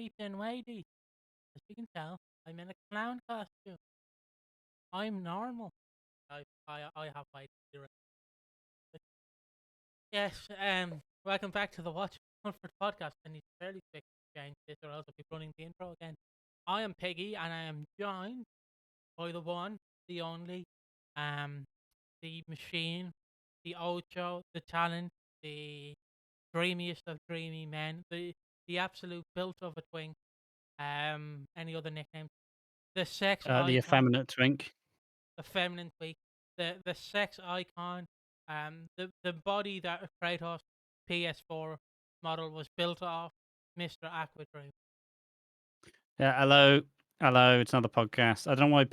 sleeping wadey. As you can tell, I'm in a clown costume. I'm normal. I have my zero. Yes, welcome back to the Watch Walford podcast. I need to fairly quick change this or else I'll be running the intro again. I am Piggy and I am joined by the one, the only, um, the machine, the Ocho, the talent, the dreamiest of dreamy men, the absolute built of a twink. Any other nicknames? The sex The icon, effeminate twink. the feminine tweak, the sex icon, the body that Kratos PS4 model was built off, Mr. AquaDreams. Yeah, hello. It's another podcast. I don't know why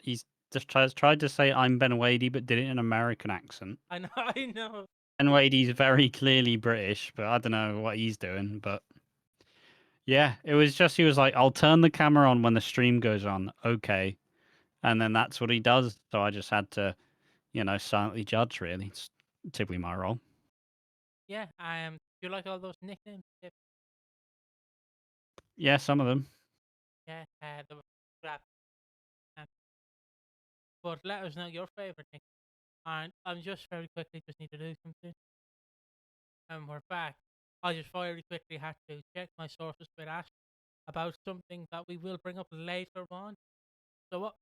he's just tried to say I'm Ben Wadey, but did it in an American accent. I know, I know. Ben Wadey's very clearly British, but I don't know what he's doing. But yeah, it was just he was like, "I'll turn the camera on when the stream goes on." Okay, and then that's what he does. So I just had to, silently judge. Really, it's typically my role. Yeah, do you like all those nicknames? Yep. Yeah, some of them. Yeah, the crap. Um, but let us know your favorite nickname. And I'm just very quickly just need to do something. And we're back. I just very quickly had to check my sources with Ash about something that we will bring up later on. So what?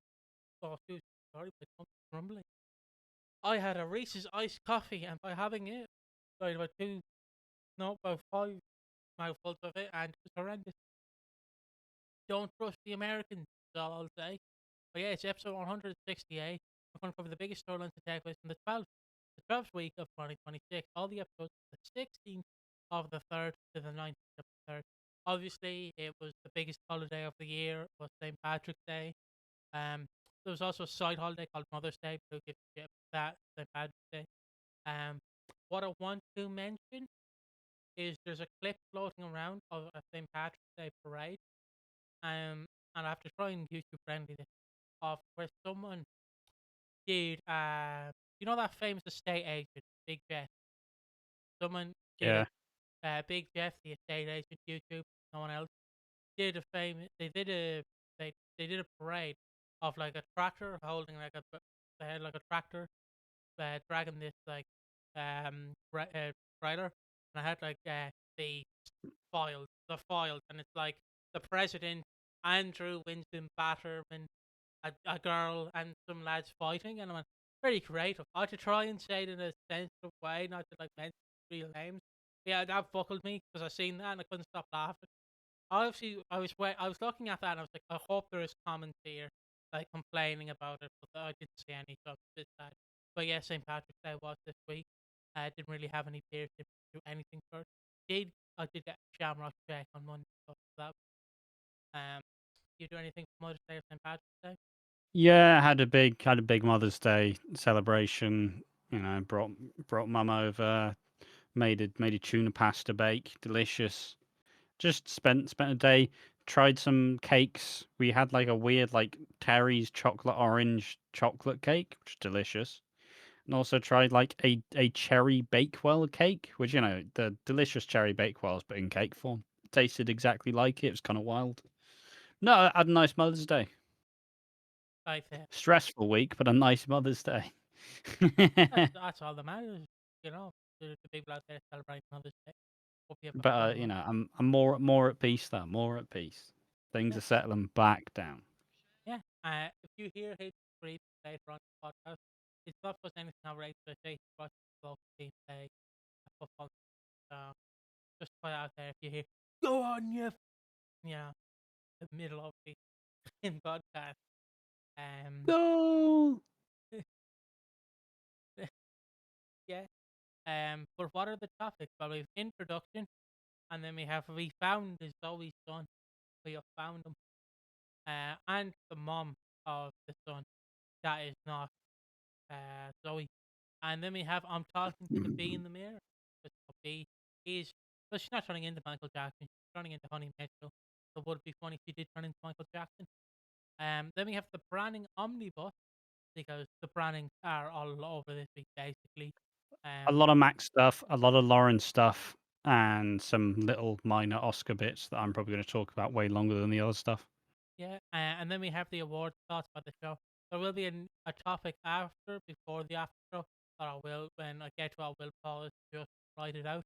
Oh, excuse me, sorry, my tongue's grumbling. I had a Reese's iced coffee, and by having it, I had about two, no, about five mouthfuls of it, and it was horrendous. Don't trust the Americans, is all I'll say. But yeah, it's episode 168. We're going to cover the biggest storylines to take place in the 12th week of 2026. All the episodes from the 16th of the 3rd to the 19th of the 3rd. Obviously, it was the biggest holiday of the year. It was St. Patrick's Day. Um, there was also a side holiday called Mother's Day, but who gives a shit about that? St. Patrick's Day. Um, what I want to mention is there's a clip floating around of a St. Patrick's Day parade. And I have to try and YouTube friendly this of where someone did you know that famous estate agent, Big Jeff. Someone did Yeah. it. Big Jeff, the estate agent, YouTube. No one else did a famous. They did a parade of like a tractor holding like they had like a tractor dragging this like trailer, and I had like the the files, and it's like the president, Andrew Winston Batterman, a girl, and some lads fighting, and I'm like, very creative. I had to try and say it in a sensitive way, not to like mention real names. Yeah, that buckled me because I seen that and I couldn't stop laughing. Obviously, I was looking at that and I was like, I hope there is comments here like complaining about it, but I didn't see any, so it's sad. But yeah, St. Patrick's Day was this week. I didn't really have any peers to do anything for it. I did get a Shamrock check on Monday, so that. Um, you do anything for Mother's Day or St. Patrick's Day? Yeah, had a big Mother's Day celebration. Brought mum over, made a tuna pasta bake, delicious. Just spent a day, tried some cakes. We had like a weird like Terry's chocolate orange chocolate cake, which is delicious. And also tried like a cherry bakewell cake, which the delicious cherry bakewells, but in cake form. Tasted exactly like it. It was kind of wild. No, I had a nice Mother's Day. I say Stressful week, but a nice Mother's Day. that's all that matters. You know, the people out there celebrating Mother's Day. Hope you have But a fun one. I'm more at peace though. More at peace. Things Yeah, are settling back down. yeah. If you hear hate scream later on the podcast, it's not because anything outrageous. I say to watch the local team play a football. Uh, just put it out there if you hear, go on, you. Yeah, the middle of the in podcast. Um, Go. yeah. But what are the topics? Well, we've introduction, and then we found is Zoe's son. We have found him, and the mom of the son. That is not Zoe. And then we have I'm talking to the bee in the mirror. Because the bee is, well, she's not turning into Michael Jackson. She's turning into Honey Mitchell. So it would be funny if she did turn into Michael Jackson. Then we have the Branning Omnibus because the Brannings are all over this week basically. A Um, lot of Max stuff, a lot of Lauren stuff. and some little minor Oscar bits that I'm probably going to talk about way longer than the other stuff. Yeah, and then we have the award thoughts about the show. There will be a topic before the after show, that I will, when I get to it, I will pause, just write it out.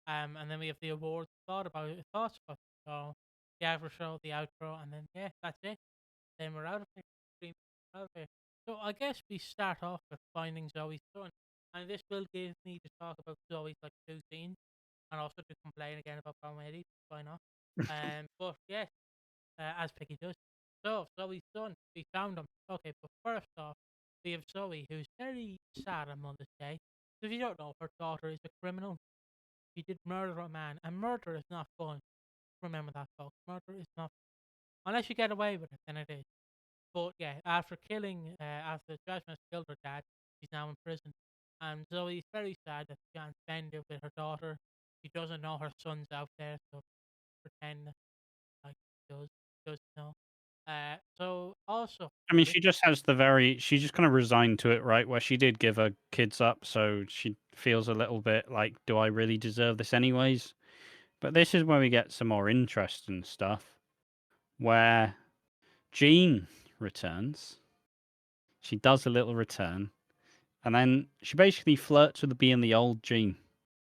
And then we have the awards thoughts about the show, the after show, the outro, and then yeah, that's it. Then we're out of here. We're out of here. So I guess we start off with finding Zoe's son, and this will give me to talk about Zoe's like two scenes, and also to complain again about comedy. Why not? But yes, as Piggy does. So, Zoe's son, we found him. Okay, but first off, we have Zoe, who's very sad on Mother's Day. So if you don't know, her daughter is a criminal. She did murder a man, and murder is not fun. Remember that, folks. Murder is not, unless you get away with it, then it is. But yeah, after Jasmine has killed her dad, she's now in prison. And Zoe's very sad that she can't spend it with her daughter. She doesn't know her son's out there, so pretend like does know. So also, I mean, with, she just kind of resigned to it, right? Where she did give her kids up, so she feels a little bit like, do I really deserve this anyways? But this is where we get some more interesting stuff, where Jean returns. She does a little return, and then she basically flirts with being the old Jean.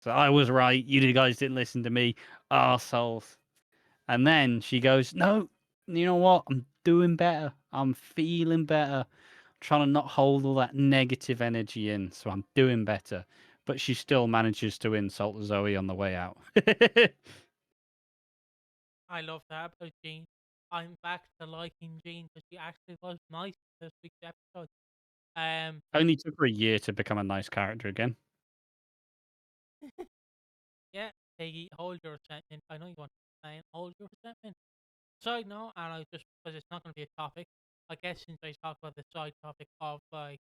So I was right. You guys didn't listen to me, arseholes. And then she goes, no, you know what? I'm doing better. I'm feeling better. Trying to not hold all that negative energy in, so I'm doing better. But she still manages to insult Zoe on the way out. I love that about Jean. I'm back to liking Jean because she actually was nice this week's episode. Um, Only took her a year to become a nice character again. yeah, Peggy, hold your resentment. I know you want to say hold your resentment. Side note, and I just because it's not going to be a topic, I guess since I talked about the side topic of like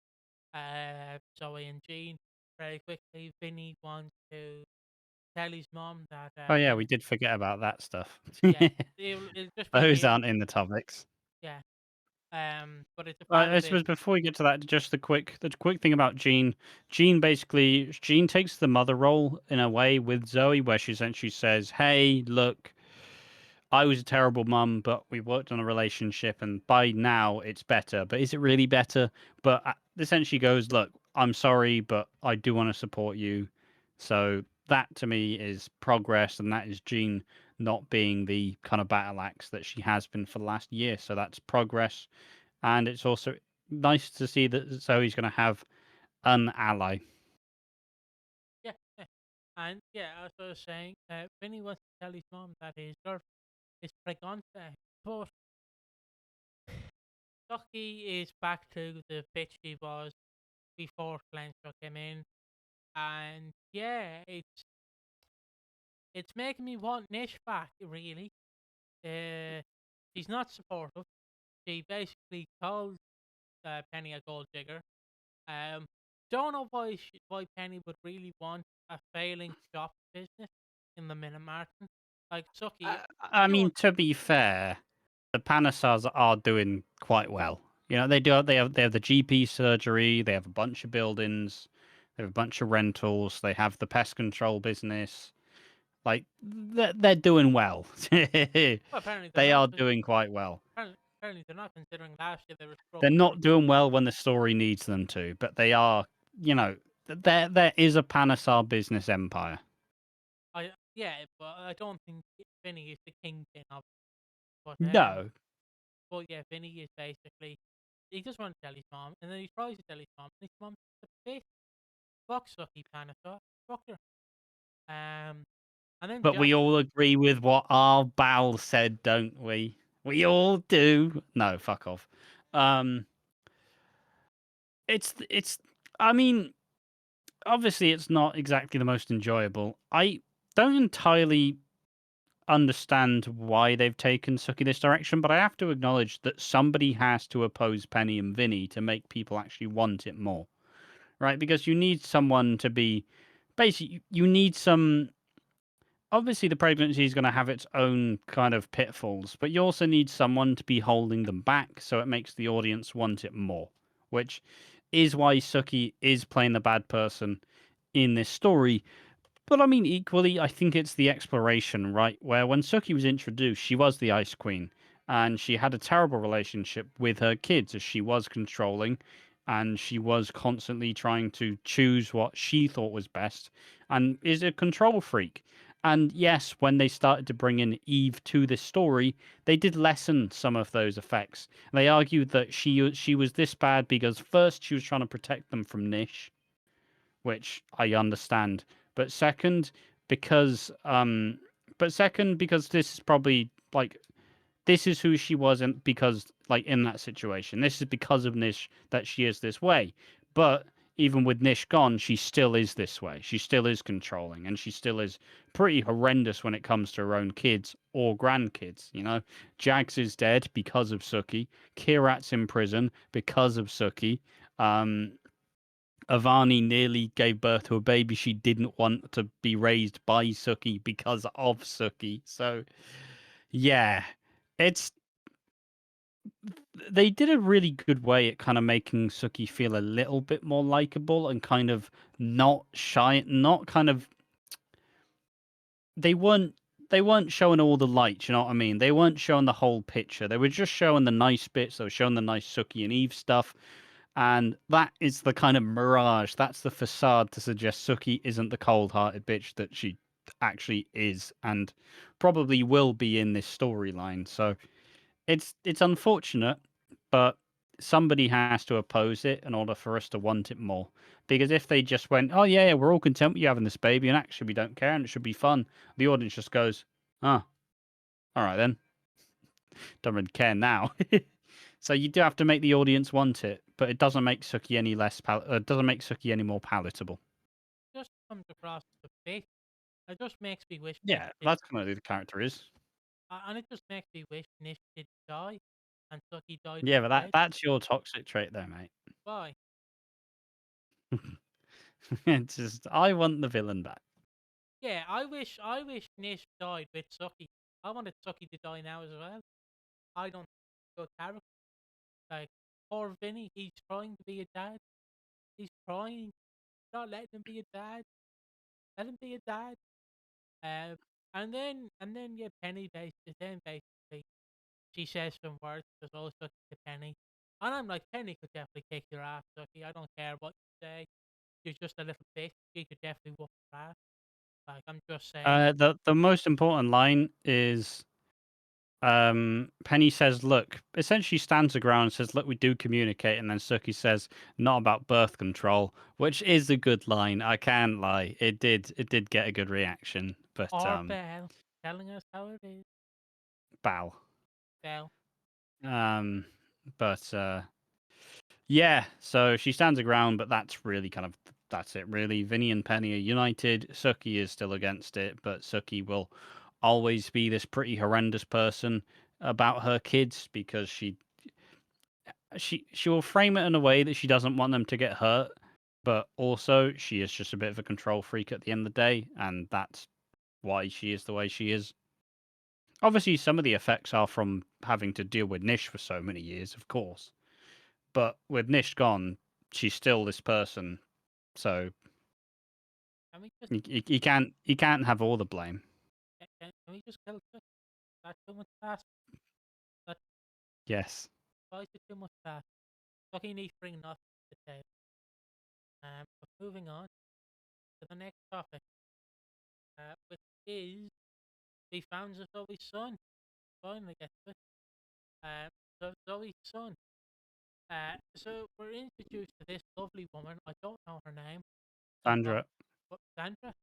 Zoe and Jean, very quickly, Vinny wants to tell his mom that Oh yeah, we did forget about that stuff. yeah, it'll just be Those him. aren't in the topics. Yeah. But it's a part I of it. suppose before we get to that, just the quick thing about Jean. Jean takes the mother role in a way with Zoe, where she essentially says, "Hey, look, I was a terrible mum, but we worked on a relationship, and by now it's better. But is it really better?" But essentially goes, "Look, I'm sorry, but I do want to support you." So that to me is progress, and that is Jean not being the kind of battle axe that she has been for the last year. So that's progress, and it's also nice to see that Zoe's going to have an ally. Yeah, yeah. And yeah, as I was saying, Vinny wants to tell his mom that his girlfriend is pregnant, but Ducky is back to the bitch he was before Clanstruck came in, and yeah, it's making me want Nish back. Really, she's not supportive. She basically called Penny a gold digger. Um, don't know why Penny would really want a failing shop business in the Minute Martin. Like Sucky, I you mean, want to be fair, the Panasars are doing quite well. You know, they have the GP surgery, they have a bunch of buildings, they have a bunch of rentals, they have the pest control business. Like they're doing well. well, apparently they're They not. are doing quite well. Apparently they're not, considering last year they were They're struggling. not doing well when the story needs them to, but they are. You know, there is a Panasar business empire. Yeah, but I don't think Vinny is the kingpin of it. No, But yeah, Vinny is basically he just wants to tell his mom, and then he tries to tell his mom, and his mom's a bit fuck sucky Panasaur, fuck her. Um, and then but Jack, we all agree with what our Bal said, don't we? We all do. No, fuck off. Um, it's. I mean, obviously, it's not exactly the most enjoyable. I don't entirely understand why they've taken Suki this direction, but I have to acknowledge that somebody has to oppose Penny and Vinny to make people actually want it more, right? Because you need someone to be basically you need some. Obviously, the pregnancy is going to have its own kind of pitfalls, but you also need someone to be holding them back, so it makes the audience want it more, which is why Suki is playing the bad person in this story. But I mean, equally, I think it's the exploration, right? Where when Suki was introduced, she was the Ice Queen, and she had a terrible relationship with her kids as she was controlling, and she was constantly trying to choose what she thought was best, and is a control freak. And yes, when they started to bring in Eve to this story, they did lessen some of those effects. They argued that she was this bad because first she was trying to protect them from Nish, which I understand. But second, because because this is probably like this is who she was, and because like in that situation, this is because of Nish that she is this way. But even with Nish gone, she still is this way. She still is controlling, and she still is pretty horrendous when it comes to her own kids or grandkids. You know, Jags is dead because of Suki. Kirat's in prison because of Suki. Um, Avani nearly gave birth to a baby she didn't want to be raised by Suki because of Suki. So, yeah, it's they did a really good way at kind of making Suki feel a little bit more likable and kind of not shy, not kind of they weren't they weren't showing all the lights, you know what I mean? They weren't showing the whole picture. They were just showing the nice bits. They were showing the nice Suki and Eve stuff. And that is the kind of mirage. That's the facade to suggest Suki isn't the cold-hearted bitch that she actually is, and probably will be in this storyline. So it's unfortunate, but somebody has to oppose it in order for us to want it more. Because if they just went, "Oh yeah, yeah, we're all content with you having this baby, and actually we don't care, and it should be fun," the audience just goes, "Ah, all right then, don't really care now." So you do have to make the audience want it, but it doesn't make Suki any doesn't make Suki any more palatable. Just comes across as a bit. It just makes me wish Nish Yeah, did, that's kind of who the character is. and it just makes me wish Nish did die, and Suki died Yeah, but instead. that's your toxic trait there, mate. Why? It's just I want the villain back. Yeah, I wish Nish died with Suki. I wanted Suki to die now as well. I don't think good character. Like poor Vinny, he's trying to be a dad. He's trying, not letting him be a dad. Let him be a dad. Um, and then yeah, Penny basically she says some words because all Suki to Penny, and I'm like Penny could definitely kick your ass, Suki. I don't care what you say. You're just a little bitch. She could definitely whoop your ass. Like I'm just saying. The most important line is Penny says, "Look," essentially stands her ground and says, "Look, we do communicate," and then Suki says, "Not about birth control," which is a good line. I can't lie, it did get a good reaction, but Or Belle telling us how it is. bow. Belle. Um, but yeah, so she stands her ground, but that's really kind of that's it really. Vinny and Penny are united. Suki is still against it, but Suki will always be this pretty horrendous person about her kids because she will frame it in a way that she doesn't want them to get hurt, but also she is just a bit of a control freak at the end of the day, and that's why she is the way she is. Obviously, some of the effects are from having to deal with Nish for so many years, of course. But with Nish gone, she's still this person. So Can we just you can't have all the blame. can we just kill Suki? That's too much fast. That Yes, why is it too much fast? Suki needs to bring nothing to the table. But moving on to the next topic, which is the fans of Zoe's son. Finally get to it. So Zoe's son. So we're introduced to this lovely woman. I don't know her name. I'm not. Sandra. What, Sandra?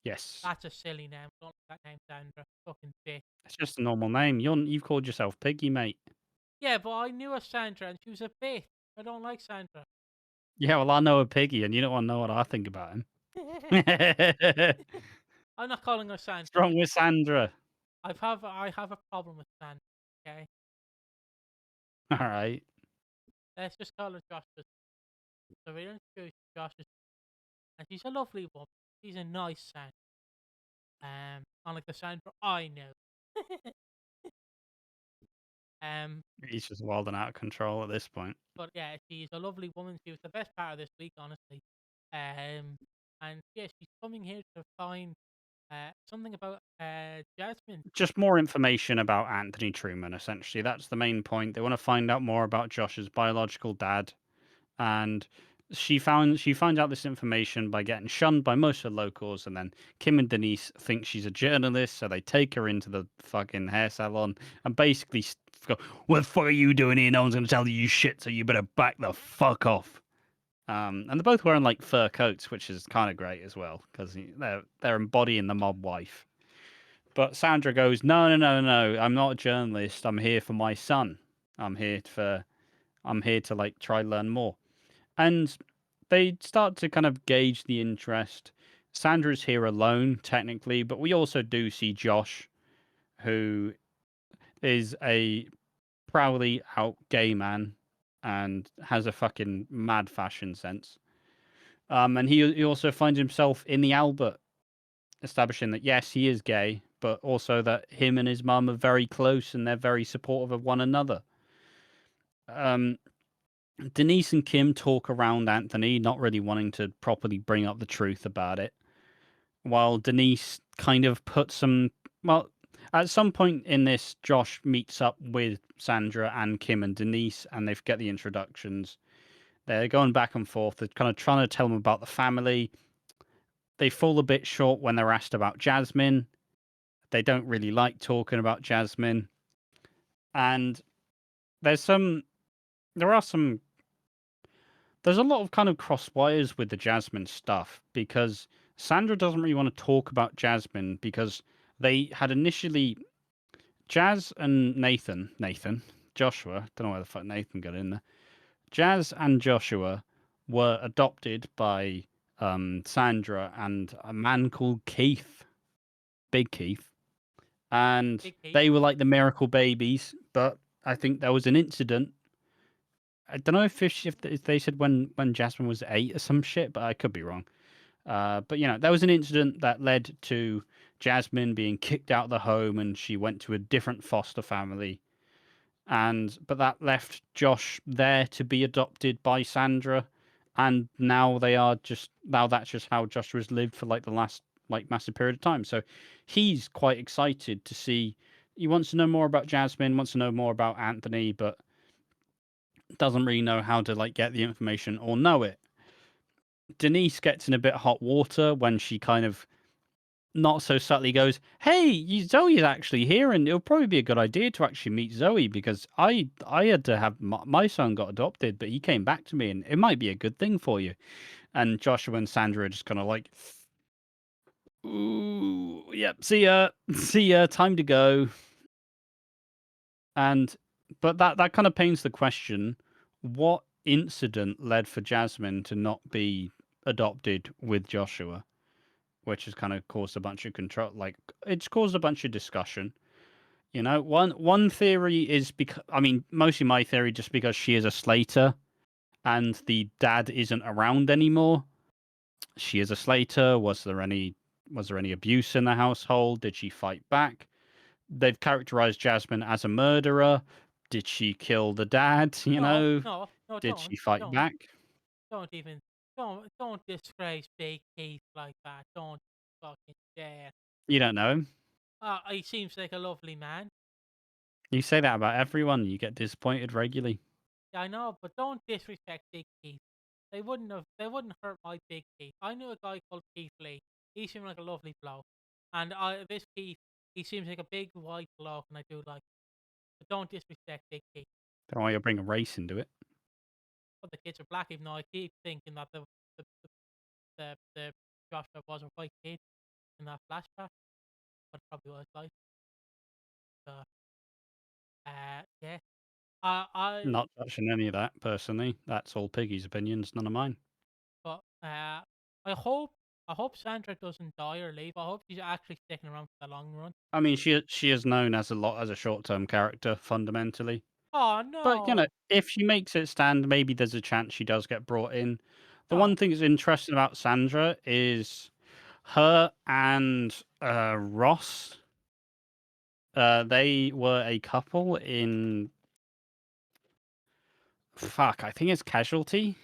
Yes, That's a silly name. Don't like that name, Sandra. Fucking bitch. it's just a normal name. You've called yourself Piggy, mate. Yeah, but I knew a Sandra and she was a bitch. I don't like Sandra. Yeah, well, I know a Piggy, and you don't want to know what I think about him. What's I'm not calling her Sandra. wrong with Sandra? I have a problem with Sandra. Okay, All right, let's just call her Joshua. So we're introduced to Joshua, and she's a lovely woman. She's a nice Sandra. Unlike the Sandra I know. um, he's just wild and out of control at this point. but yeah, she's a lovely woman. She was the best part of this week, honestly. And and yeah, she's coming here to find something about Jasmine. Just more information about Anthony Truman, essentially. That's the main point. They want to find out more about Josh's biological dad, and she finds out this information by getting shunned by most of the locals, and then Kim and Denise think she's a journalist, so they take her into the fucking hair salon and basically go, "What the fuck are you doing here? No one's gonna tell you shit, so you better back the fuck off." And they're both wearing like fur coats, which is kind of great as well because they're embodying the mob wife. But Sandra goes, "No, no, no, no. I'm not a journalist. I'm here for my son. I'm here for I'm here to like try learn more." And they start to kind of gauge the interest. Sandra's here alone, technically, but we also do see Josh, who is a proudly out gay man and has a fucking mad fashion sense. And he also finds himself in the Albert, establishing that yes, he is gay, but also that him and his mum are very close and they're very supportive of one another. Um, Denise and Kim talk around Anthony, not really wanting to properly bring up the truth about it, while Denise kind of puts some. Well, at some point in this, Josh meets up with Sandra and Kim and Denise, and they get the introductions. They're going back and forth. They're kind of trying to tell them about the family. They fall a bit short when they're asked about Jasmine. They don't really like talking about Jasmine. And there's some. There are some there's a lot of kind of cross wires with the Jasmine stuff because Sandra doesn't really want to talk about Jasmine because they had initially Jazz and Joshua, don't know where the fuck Nathan got in there. Jazz and Joshua were adopted by Sandra and a man called Keith, Big Keith, and Big Kate. they were like the miracle babies. But I think there was an incident. I don't know if they said when Jasmine was 8 or some shit, but I could be wrong. But there was an incident that led to Jasmine being kicked out of the home, and she went to a different foster family. But that left Josh there to be adopted by Sandra, and now that's just how Joshua's lived for like the last like massive period of time. So he's quite excited to see. He wants to know more about Jasmine, wants to know more about Anthony, but doesn't really know how to like get the information or know it. Denise gets in a bit hot water when she kind of not so subtly goes, "Hey, Zoe's actually here, and it'll probably be a good idea to actually meet Zoe because I had to have my son got adopted, but he came back to me, and it might be a good thing for you." And Joshua and Sandra are just kind of like, "Ooh, yep, see ya, see ya, time to go." And but that kind of pains the question: what incident led for Jasmine to not be adopted with Joshua? Which has kind of caused a bunch of control. Like it's caused a bunch of discussion. One theory is because mostly my theory just because she is a Slater and the dad isn't around anymore. She is a Slater. Was there any abuse in the household? Did she fight back? They've characterized Jasmine as a murderer. Did she kill the dad? No, no, no, Did she fight back? don't even, don't disgrace Big Keith like that. Don't fucking dare. You don't know him. He seems like a lovely man. You say that about everyone. You get disappointed regularly. Yeah, I know, but don't disrespect Big Keith. They wouldn't hurt my Big Keith. I knew a guy called Keith Lee. He seemed like a lovely bloke. And this Keith, he seems like a big white bloke, and I do like him. But don't disrespect Big Keith. Don't know why you'll bring a race into it. But the kids are black, even though I keep thinking that the Joshua was a white kid in that flashback, but it probably was like. So, yeah. Not touching any of that personally. That's all Piggy's opinions, none of mine. But I hope Sandra doesn't die or leave. I hope she's actually sticking around for the long run. She is known as a short-term character fundamentally. Oh But no, if she makes it stand, maybe there's a chance she does get brought in. The no, one thing that's interesting about Sandra is her and Ross. They were a couple in fuck. I think it's Casualty.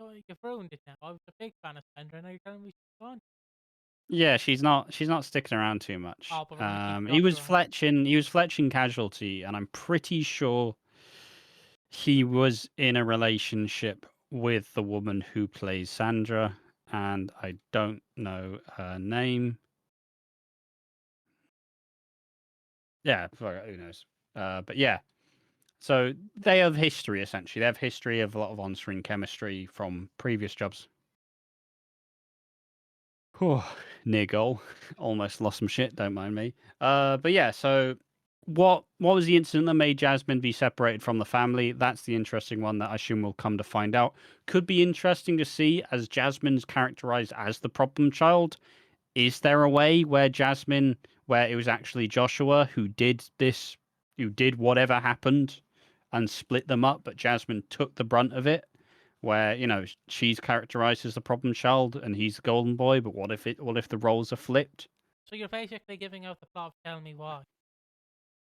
you've ruined it now. I was a big fan of Sandra, and now you're telling me she's gone. Yeah, she's not sticking around too much. Oh, but we're gonna keep He was Joshua on. fletching Casualty, and I'm pretty sure he was in a relationship with the woman who plays Sandra, and I don't know her name. Yeah, who knows? But yeah, so they have history essentially. They have history of a lot of on-screen chemistry from previous jobs. Whew, near goal. Almost lost some shit, don't mind me. But yeah, so what was the incident that made Jasmine be separated from the family? That's the interesting one that I assume we'll come to find out. Could be interesting to see as Jasmine's characterized as the problem child. Is there a way where where it was actually Joshua who did this, who did whatever happened and split them up, but Jasmine took the brunt of it? Where, she's characterized as the problem child and he's the golden boy, but what if the roles are flipped? So you're basically giving out the plot of Tell Me Why,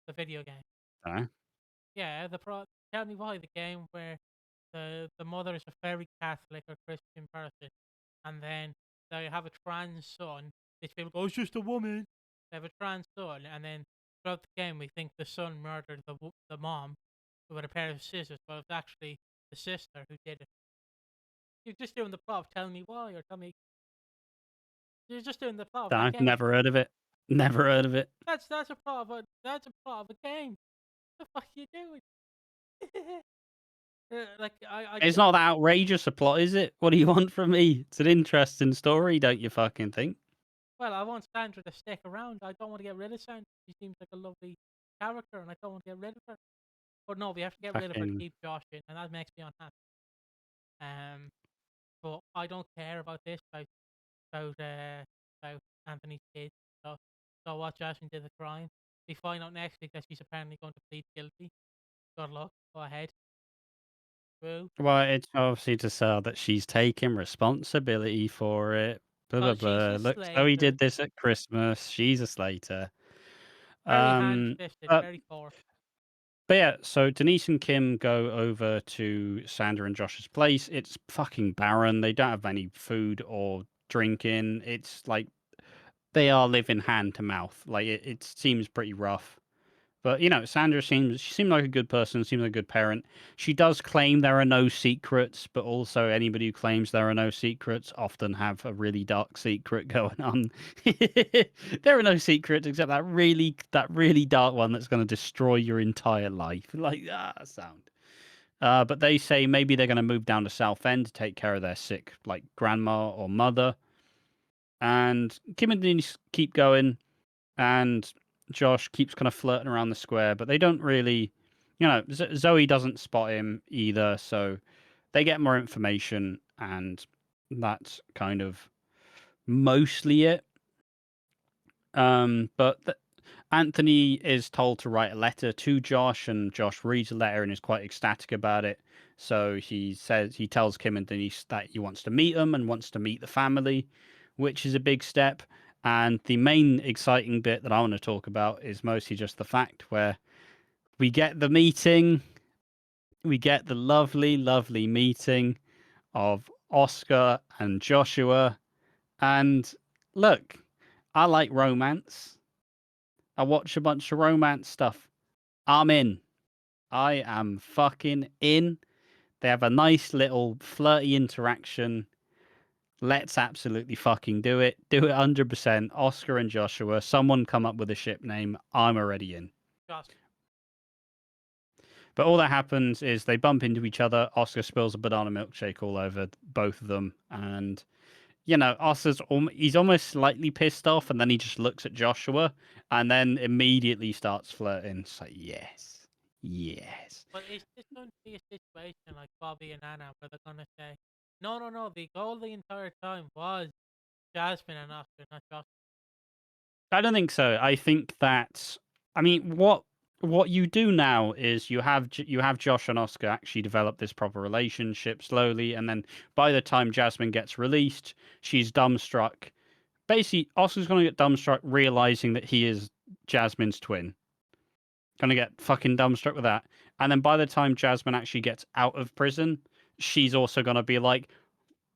the video game. I Yeah, Tell Me Why, the game where the mother is a very Catholic or Christian person, and then they have a trans son. These people go, "Oh, it's just a woman." They have a trans son, and then throughout the game, we think the son murdered the mom with a pair of scissors, but it's actually the sister who did it. You're just doing the plot of Tell Me Why, or tell me. You're just doing the plot of that don't know. game. Never heard of it. Never heard of it. That's a plot of a game. What the fuck are you doing? Like It's not that outrageous a plot, is it? What do you want from me? It's an interesting story, don't you fucking think? well, I want Sandra to stick around. I don't want to get rid of Sandra. She seems like a lovely character, and I don't want to get rid of her. But no, we have to get rid of her to Fucking keep Josh in, and that makes me unhappy. But I don't care about this about Anthony's kids. So what Jasmine did the crime. We find out next week that she's apparently going to plead guilty. Good luck. Go ahead. Woo. Well, it's obviously to sell that she's taking responsibility for it. Blah blah Well, she's blah. a Look, so he Slater. did this at Christmas. She's a Slater. Very Um, hand-fisted, but very forced. But yeah, so Denise and Kim go over to Sandra and Josh's place. It's fucking barren. They don't have any food or drinking. It's like they are living hand to mouth. Like it seems pretty rough. But Sandra she seemed like a good person, seems like a good parent. She does claim there are no secrets, but also anybody who claims there are no secrets often have a really dark secret going on. There are no secrets except that really dark one that's going to destroy your entire life. Like sound. But they say maybe they're going to move down to Southend to take care of their sick like grandma or mother. And Kim and Denise keep going and Josh keeps kind of flirting around the square, but they don't really, Zoe doesn't spot him either, so they get more information, and that's kind of mostly it. But Anthony is told to write a letter to Josh, and Josh reads the letter and is quite ecstatic about it. So he tells Kim and Denise that he wants to meet them and wants to meet the family, which is a big step. And the main exciting bit that I want to talk about is mostly just the fact where we get the meeting, we get the lovely, lovely meeting of Oscar and Joshua. And look, I like romance. I watch a bunch of romance stuff. I'm in. I am fucking in. They have a nice little flirty interaction. Let's absolutely fucking do it. Do it 100%. Oscar and Joshua. Someone come up with a ship name. I'm already in. Josh. But all that happens is they bump into each other. Oscar spills a banana milkshake all over both of them. And, he's almost slightly pissed off. And then he just looks at Joshua and then immediately starts flirting. It's like, yes. Yes. But is this going to be a situation like Bobby and Anna where they're going to say, no, no, no, the goal the entire time was Jasmine and Oscar, not Josh? I don't think so. I think that what you do now is you have Josh and Oscar actually develop this proper relationship slowly, and then by the time Jasmine gets released, she's dumbstruck. Basically, Oscar's gonna get dumbstruck realizing that he is Jasmine's twin. Gonna get fucking dumbstruck with that, and then by the time Jasmine actually gets out of prison, she's also gonna be like,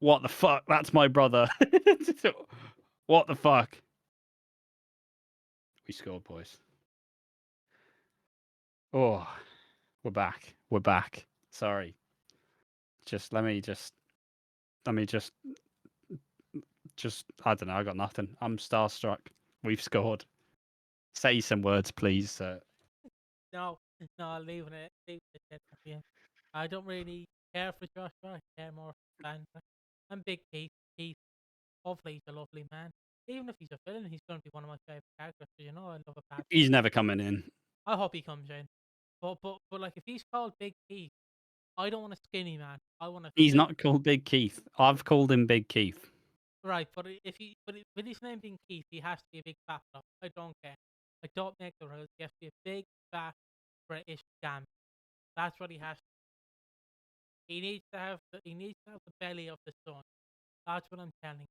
"What the fuck? That's my brother." What the fuck? We scored, boys. Oh, we're back. We're back. Sorry. Let me just I don't know. I got nothing. I'm starstruck. We've scored. Say some words, please, sir. No, no, leaving it. Leaving it for you. I don't really care for Joshua. I care more for Sandra. I'm Big Keith. Keith, hopefully he's a lovely man. Even if he's a villain, he's going to be one of my favorite characters. So you know, I love a bad boy. He's never coming in. I hope he comes in. But like, if he's called Big Keith, I don't want a skinny man. I want a He's fit. not called Big Keith. I've called him Big Keith. Right, but with his name being Keith, he has to be a big fat bloke. I don't care. I don't make the rules. He has to be a big fat British scam. That's what he has. He needs to have the belly of the sun. That's what I'm telling you.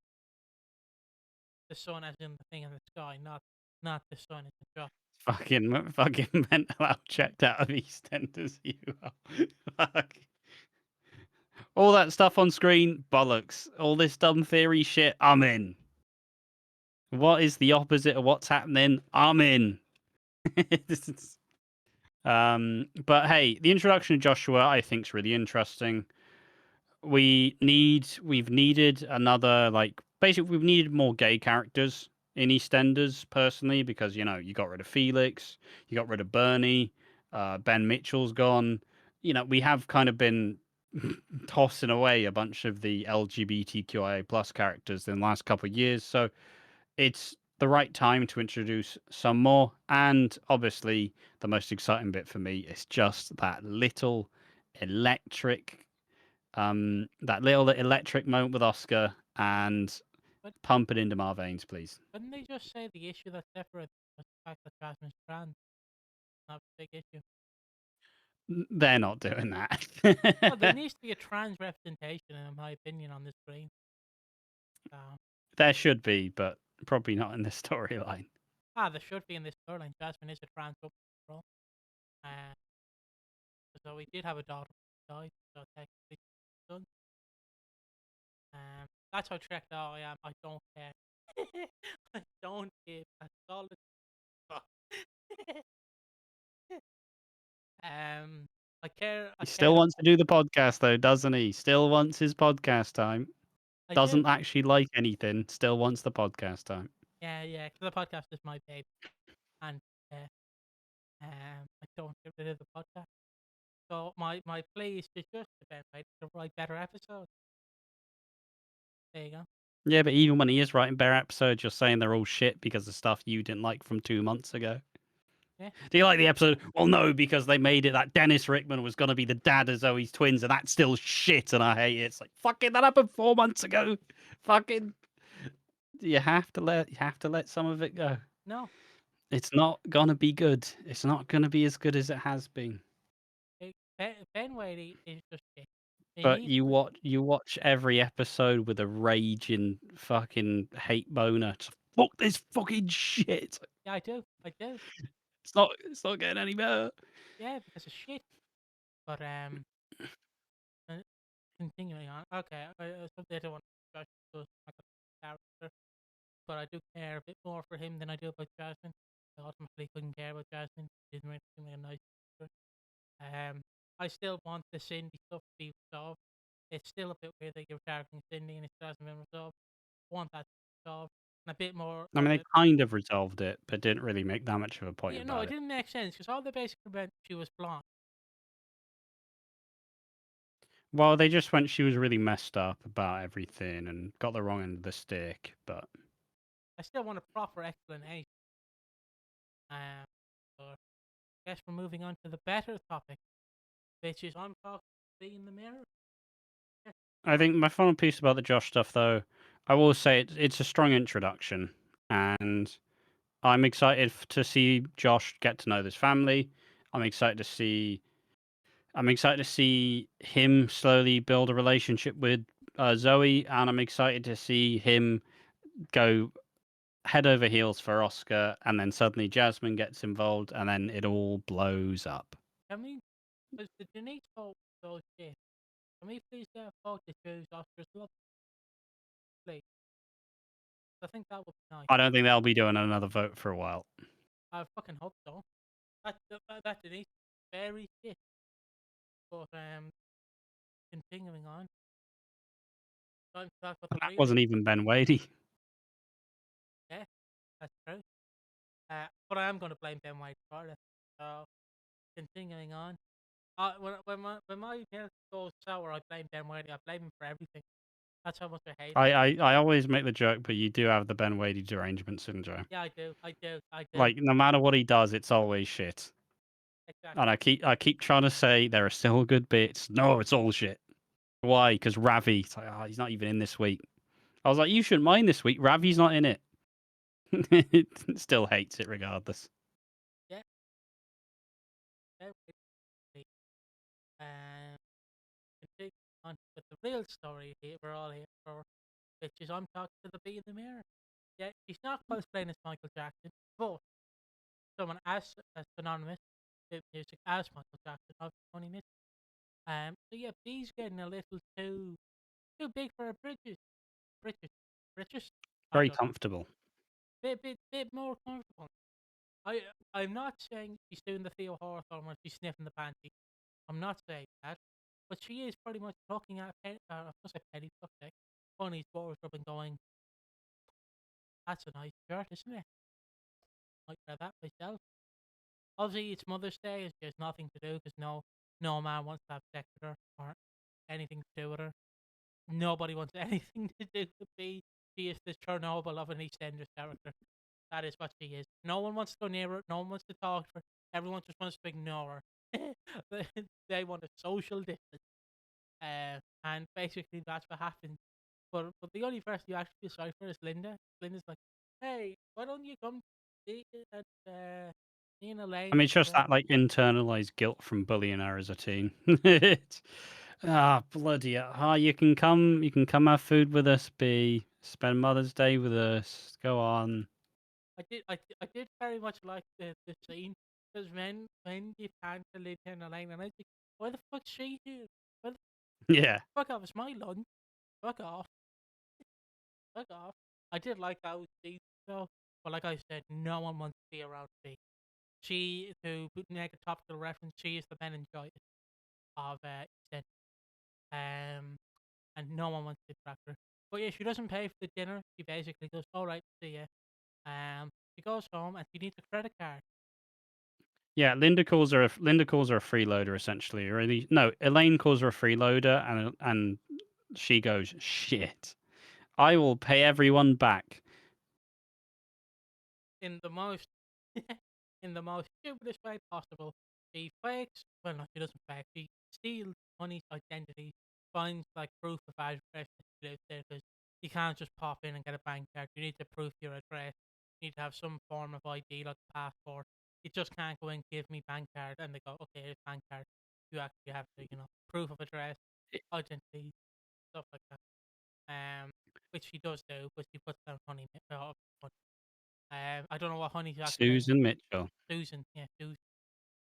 The sun as in the thing in the sky, not the sun in the drop. Fucking mental out checked out of EastEnders. You are. Fuck. All that stuff on screen, bollocks. All this dumb theory shit, I'm in. What is the opposite of what's happening? I'm in. But hey, the introduction of Joshua I think is really interesting. We've needed another, like, basically we've needed more gay characters in EastEnders personally, because you got rid of Felix, you got rid of Bernie, Ben Mitchell's gone. We have kind of been tossing away a bunch of the LGBTQIA plus characters in the last couple of years, so it's the right time to introduce some more. And obviously, the most exciting bit for me is just that little electric moment with Oscar, and But pump it into my veins, please. couldn't they just say the issue that separates was the fact that Jasmine's trans? Not a big issue. They're not doing Well, there that. needs to be a trans representation, in my opinion, on the screen. So, There should be, but probably not in this storyline. there should be in this storyline. Jasmine is a trans woman, after all. Uh, so we did have a daughter who died, so technically, son. That's how tricked out I am. I don't care. I don't give a solid fuck. I care. I He still care. wants to do the podcast, though, doesn't he? Still wants his podcast time. I do. Doesn't actually like anything. Still wants the podcast time. Yeah, yeah. Because the podcast is my baby, and uh, I don't get rid of the podcast. So my plea is to just about right to write better episodes. There you go. Yeah, but even when he is writing better episodes, you're saying they're all shit because of stuff you didn't like from 2 months ago. Yeah. Do you like the episode? Well, no, because they made it that Dennis Rickman was going to be the dad of Zoe's twins, and that's still shit, and I hate it. It's like, fucking, that happened 4 months ago. Fucking, you have to let some of it go. No. It's not gonna be good. It's not gonna be as good as it has been. Ben Whaley is just shit. He But needs to. you watch every episode with a raging fucking hate boner. Just, fuck this fucking shit. Yeah, I do. I do. It's not getting any better. Yeah, because of shit. But uh, continuing on. Okay, something I don't want to discuss because I'm not a character, but I do care a bit more for him than I do about Jasmine. I ultimately couldn't care about Jasmine. She didn't really seem like a nice character. I still want the Cindy stuff to be resolved. It's still a bit weird that you're targeting Cindy and it still hasn't been resolved. I want that to be resolved. And a bit more I mean, of they a. kind of resolved it, but didn't really make that much of a point Yeah, no, it about it. didn't make sense because all they basically meant she was blonde. Well, they just went, she was really messed up about everything and got the wrong end of the stick, but I still want a proper explanation. Um, so I guess we're moving on to the better topic, which is I'm talking to in the mirror. Yeah. I think my final piece about the Josh stuff, though, I will say it's a strong introduction, and I'm excited to see Josh get to know this family. I'm excited to see. I'm excited to see him slowly build a relationship with Zoe, and I'm excited to see him go head over heels for Oscar, and then suddenly Jasmine gets involved, and then it all blows up. I mean, because the Denise vote was so shit. Can we please get folk to choose Oscar's love, please? I think that would be nice. I don't think they'll be doing another vote for a while. I fucking hope so. That Denise very shit. But continuing on, time to talk about And the that real. wasn't even Ben Wadey. Yeah, that's true. But I am going to blame Ben White for it. So continuing on, when my milk goes sour, I blame Ben White. I blame him for everything. That's how much I hate him. I always make the joke, but you do have the Ben Wadey derangement syndrome. Yeah, I do. I do. I do. Like, no matter what he does, it's always shit. Exactly. And I keep trying to say there are still good bits. No, it's all shit. Why? Because Ravi, it's like, oh, he's not even in this week. I was like, you shouldn't mind this week. Ravi's not in it. It still hates it regardless. Yeah. Yeah. Um, continuing on with the real story here, we're all here for, which is I'm talking to the bee in the mirror. Yeah, he's not cosplaying as Michael Jackson, but someone as synonymous with music as Michael Jackson. I've only missed. So yeah, B's getting a little too big for her britches. Britches. Britches? I Very don't know. comfortable. Bit more comfortable. I'm not saying she's doing the Theo Hawthorne where she's sniffing the panty. I'm not saying that. But she is pretty much looking at I was gonna say Penny, okay. Funny's wardrobe and going, that's a nice shirt, isn't it? Might wear that myself. Obviously, it's Mother's Day. It's just nothing to do because no man wants to have sex with her or anything to do with her. Nobody wants anything to do with me. She is the Chernobyl of an EastEnders character. That is what she is. No one wants to go near her. No one wants to talk to her. Everyone just wants to ignore her. They want a social distance. And basically that's what happens. But the only person you actually feel sorry for is Linda. Linda's like, hey, why don't you come see at me and I Elaine? mean, it's just that like internalized guilt from bullying her as a teen. It's, bloody hell. You can come have food with us, B. Spend Mother's Day with us. Go on. I did very much like the scene because when you pan to Linda and Elaine, and I think, why the fuck's she here? Why the Yeah. fuck off? It's my lunch. Fuck off. Fuck off. I did like those scenes though, but like I said, no one wants to be around me. She, to make a topical reference, she is the meningitis of EastEnders. And no one wants to interact with her. But yeah, she doesn't pay for the dinner. She basically goes, "All right, see ya." She goes home and she needs a credit card. Yeah, Linda calls her a freeloader essentially. Really, no, Elaine calls her a freeloader, and she goes, "Shit, I will pay everyone back." in the most in the most stupidest way possible. She fakes, well, no, she doesn't fake. She steals Honey's identity, finds like proof of address that she lives there because you can't just pop in and get a bank card. You need to prove your address. You need to have some form of ID like a passport. You just can't go and give me bank card and they go, okay, here's bank card. You actually have to, proof of address, identity, stuff like that. Which she does do, but she puts down Honey. I don't know what Honey's actual name. Susan Mitchell. Susan, yeah, Susan.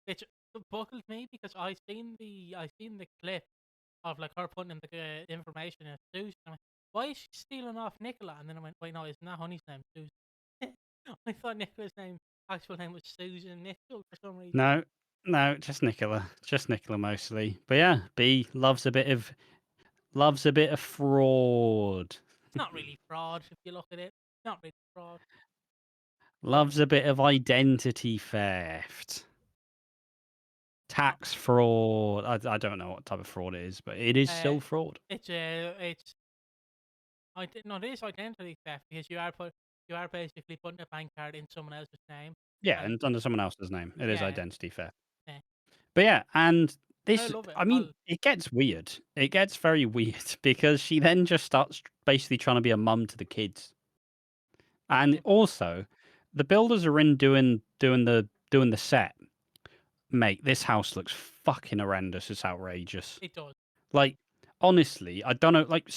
Which buckled me because I seen the clip of like her putting in the information as Susan. I went, why is she stealing off Nicola? And then I went, wait, no, isn't that Honey's name, Susan? I thought Nicola's actual name was Susan Mitchell for some reason. No, no, just Nicola mostly. But yeah, B loves a bit of fraud. It's not really fraud if you look at it. Not really fraud. Loves a bit of identity theft. Not Tax fraud. I don't know what type of fraud it is, but it is uh, still fraud. it's I did no, it is identity theft because you are basically putting a bank card in someone else's name, Yeah, and and under someone else's name. It is yeah, identity theft. yeah. But yeah, and I this, love it. I mean, it gets weird. It gets very weird because she then just starts basically trying to be a mum to the kids. And also, the builders are in doing the set. Mate, this house looks fucking horrendous. It's outrageous. It does. Like, honestly, I don't know. Like,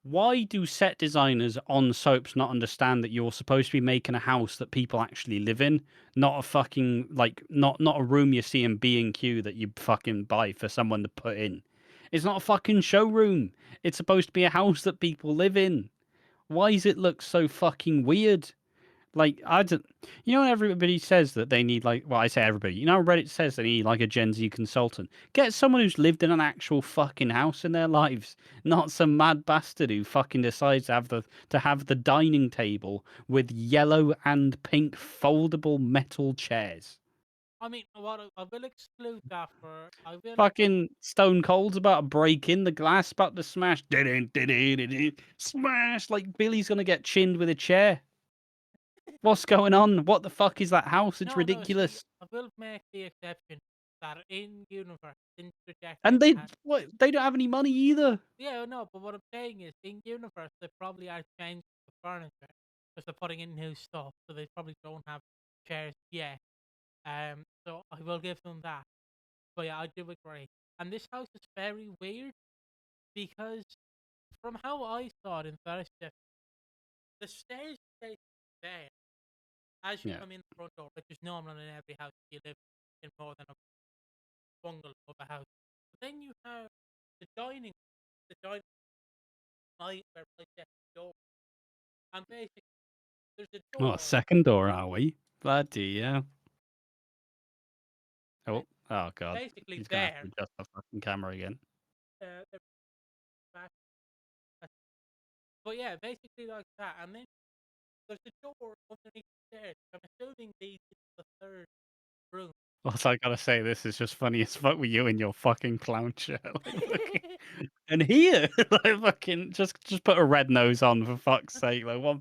why do set designers on soaps not understand that you're supposed to be making a house that people actually live in, not a fucking like not a room you see in B&Q that you fucking buy for someone to put in? It's not a fucking showroom. It's supposed to be a house that people live in. Why does it look so fucking weird? Like, I don't, you know, everybody says that they need, like, well, I say everybody, you know, Reddit says they need like a Gen Z consultant. Get someone who's lived in an actual fucking house in their lives, not some mad bastard who fucking decides to have the dining table with yellow and pink foldable metal chairs. I mean, what I will exclude that for. I will. Fucking Stone Cold's about to break in, the glass about to smash, smash, like Billy's gonna get chinned with a chair. What's going on? What the fuck is that house? It's No. See, ridiculous. I will make the exception that in universe, in the decade, And they don't have any money either. yeah, no. But what I'm saying is, in universe, they probably are changing the furniture because they're putting in new stuff, so they probably don't have chairs yet. So I will give them that. But yeah, I do agree. And this house is very weird because from how I saw it in first step, the stairs stay there as you Yeah. come in the front door, which is normal in every house you live in more than a bungalow of a house. But then you have the dining light where I set the door, and basically there's a Oh, door. second door, are we? Bloody hell. ba- Oh, oh god. Basically He's gonna have to there, adjust the fucking camera again. the back. But yeah, basically like that, and then there's a door underneath the stairs. I'm assuming leads into the third room. Also, I gotta say, this is just funny as fuck with you in your fucking clown shirt. Like, fucking, and here, like, fucking, just put a red nose on for fuck's sake. Like, what?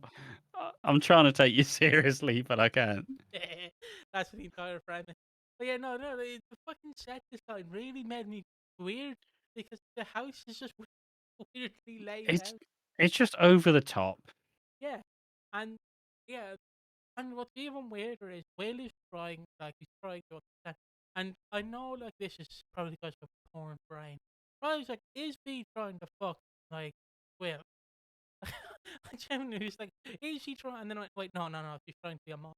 I'm trying to take you seriously, but I can't. That's the entire frame. But yeah, no, the fucking set design really made me weird because the house is just weirdly laid It's out. it's just over the top. Yeah, and yeah, and what's even weirder is Will is trying, like he's trying to understand. And I know, like this is probably because of porn brain. But I was like, is B trying to fuck like Will? I genuinely was like, is she trying? And then I went, wait, no, she's trying to be a mom.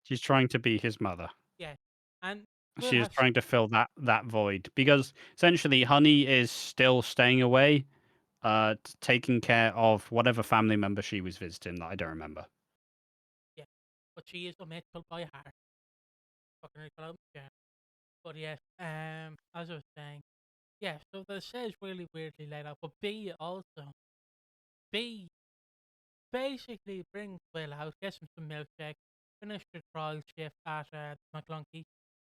She's trying to be his mother. Yeah, and Will She is has trying to fill that void because essentially Honey is still staying away, taking care of whatever family member she was visiting that I don't remember. yeah, but she is unmatchable by heart. Fucking Nicole yeah. But yes, as I was saying, yeah. So the set is really weirdly laid out, but B also B basically brings Will out, gets him some milkshake, finish the trial shift at McClunky.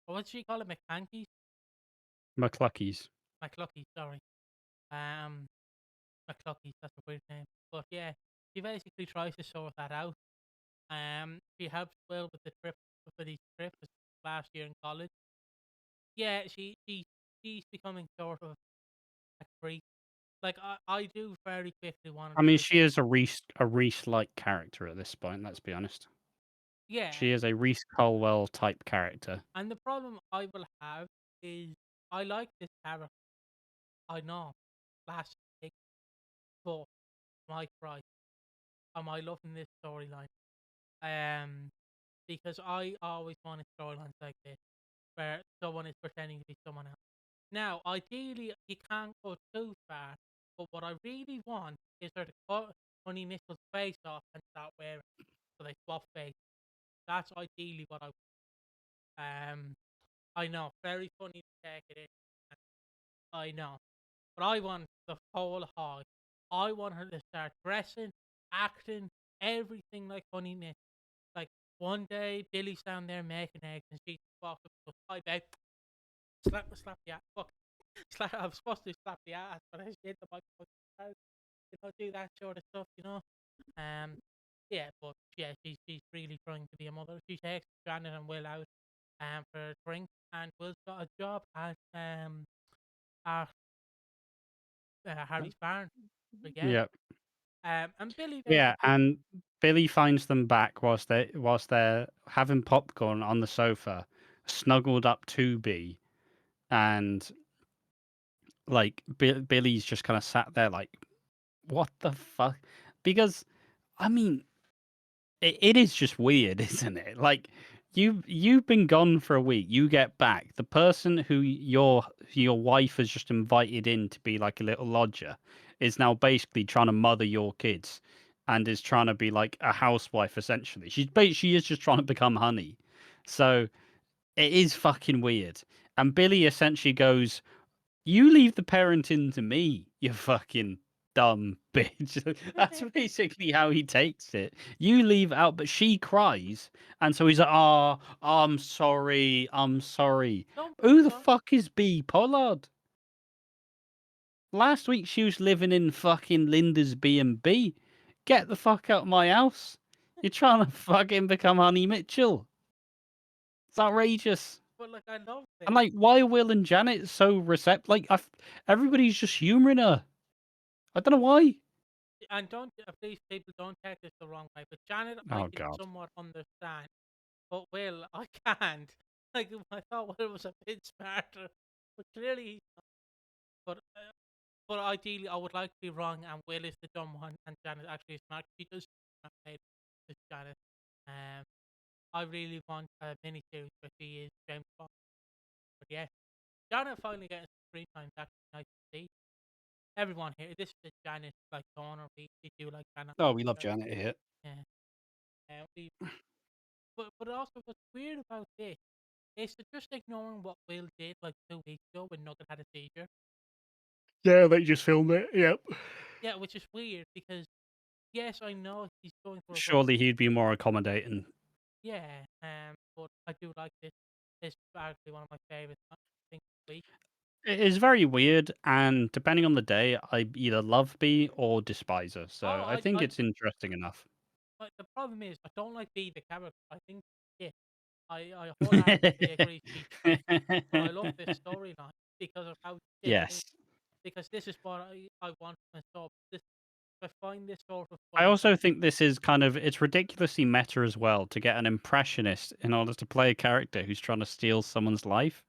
Or what did she call it? McClanky's? McClucky's. McClucky, sorry. Um, McClucky's, that's a weird name. But yeah, she basically tries to sort that out. She helps Will with the trip, for these trips last year in college. Yeah, she's becoming sort of a freak. Like I do very quickly want I to mean, do she that. is a Reese like character at this point. Let's be honest. Yeah, She is a Reese Colwell type character. and the problem I will have is I like this character. I know, last week, but my Christ, am I loving this storyline? Um, because I always wanted storylines like this where someone is pretending to be someone else. Now, ideally, you can't go too far, but what I really want is her to cut Honey Mitchell's face off and start wearing it, so they swap face. That's ideally what I want. I know, very funny to take it in. I know, but I want the whole hog. I want her to start dressing, acting, everything like Honey Mitchell. Like one day, Billy's down there making eggs, and she walks up and goes, "Hi, babe." Slap the ass. Fuck. Slap. I'm supposed to slap the ass, but I just hit the microphone. Do that sort of stuff, you know. Um, yeah, but yeah, she's really trying to be a mother. She takes Janet and Will out for a drink, and Will's got a job at Harry's barn. So yeah. Yep. And Billy Yeah, basically, and Billy finds them back whilst they're having popcorn on the sofa, snuggled up to B, and like Billy's just kind of sat there like, what the fuck? Because I mean, it is just weird, isn't it? Like you've been gone for a week. You get back. The person who your wife has just invited in to be like a little lodger is now basically trying to mother your kids, and is trying to be like a housewife essentially. She is just trying to become Honey. So it is fucking weird. And Billy essentially goes, "You leave the parenting to me, you fucking dumb bitch." That's basically how he takes it. You leave out, but she cries, and so he's like, "Oh, I'm sorry, I'm sorry." Don't be Who the sorry. fuck is B Pollard? Last week she was living in fucking Linda's B&B. Get the fuck out of my house. You're trying to fucking become Honey Mitchell. It's outrageous. But like, I love And this. like, why are Will and Janet so receptive? Like, everybody's just humouring her. I don't know why. And don't, please, people, don't take this the wrong way. But Janet, I Oh can God. somewhat understand. But Will, I can't. Like, I thought Will was a bit smarter, but clearly he's not. But ideally, I would like to be wrong, and Will is the dumb one, and Janet actually is smart. She does made with Janet. Um, I really want a miniseries where she is James Bond. But yeah, Janet finally getting some screen time. That's nice to see. Everyone here, this is Janet like corner. We do like Janet. Oh, we love Janet here. Yeah. We but also what's weird about this is they're just ignoring what Will did like 2 weeks ago when Nugget had a seizure. Yeah, they just filmed it. Yep. Yeah, which is weird because yes, I know he's going through a rough. Surely he'd be more accommodating. Yeah, but I do like this. This is actually one of my favorite things of the week. It is very weird, and depending on the day, I either love B or despise her. Oh, So I think I it's interesting enough. but the problem is I don't like B the character. I think yeah, I wholeheartedly agree she's shit, but I love this storyline because of how shit it is. Yes. Because this is what I want from a soap. This I find this sort of I funny. also think this is kind of it's ridiculously meta as well to get an impressionist in order to play a character who's trying to steal someone's life.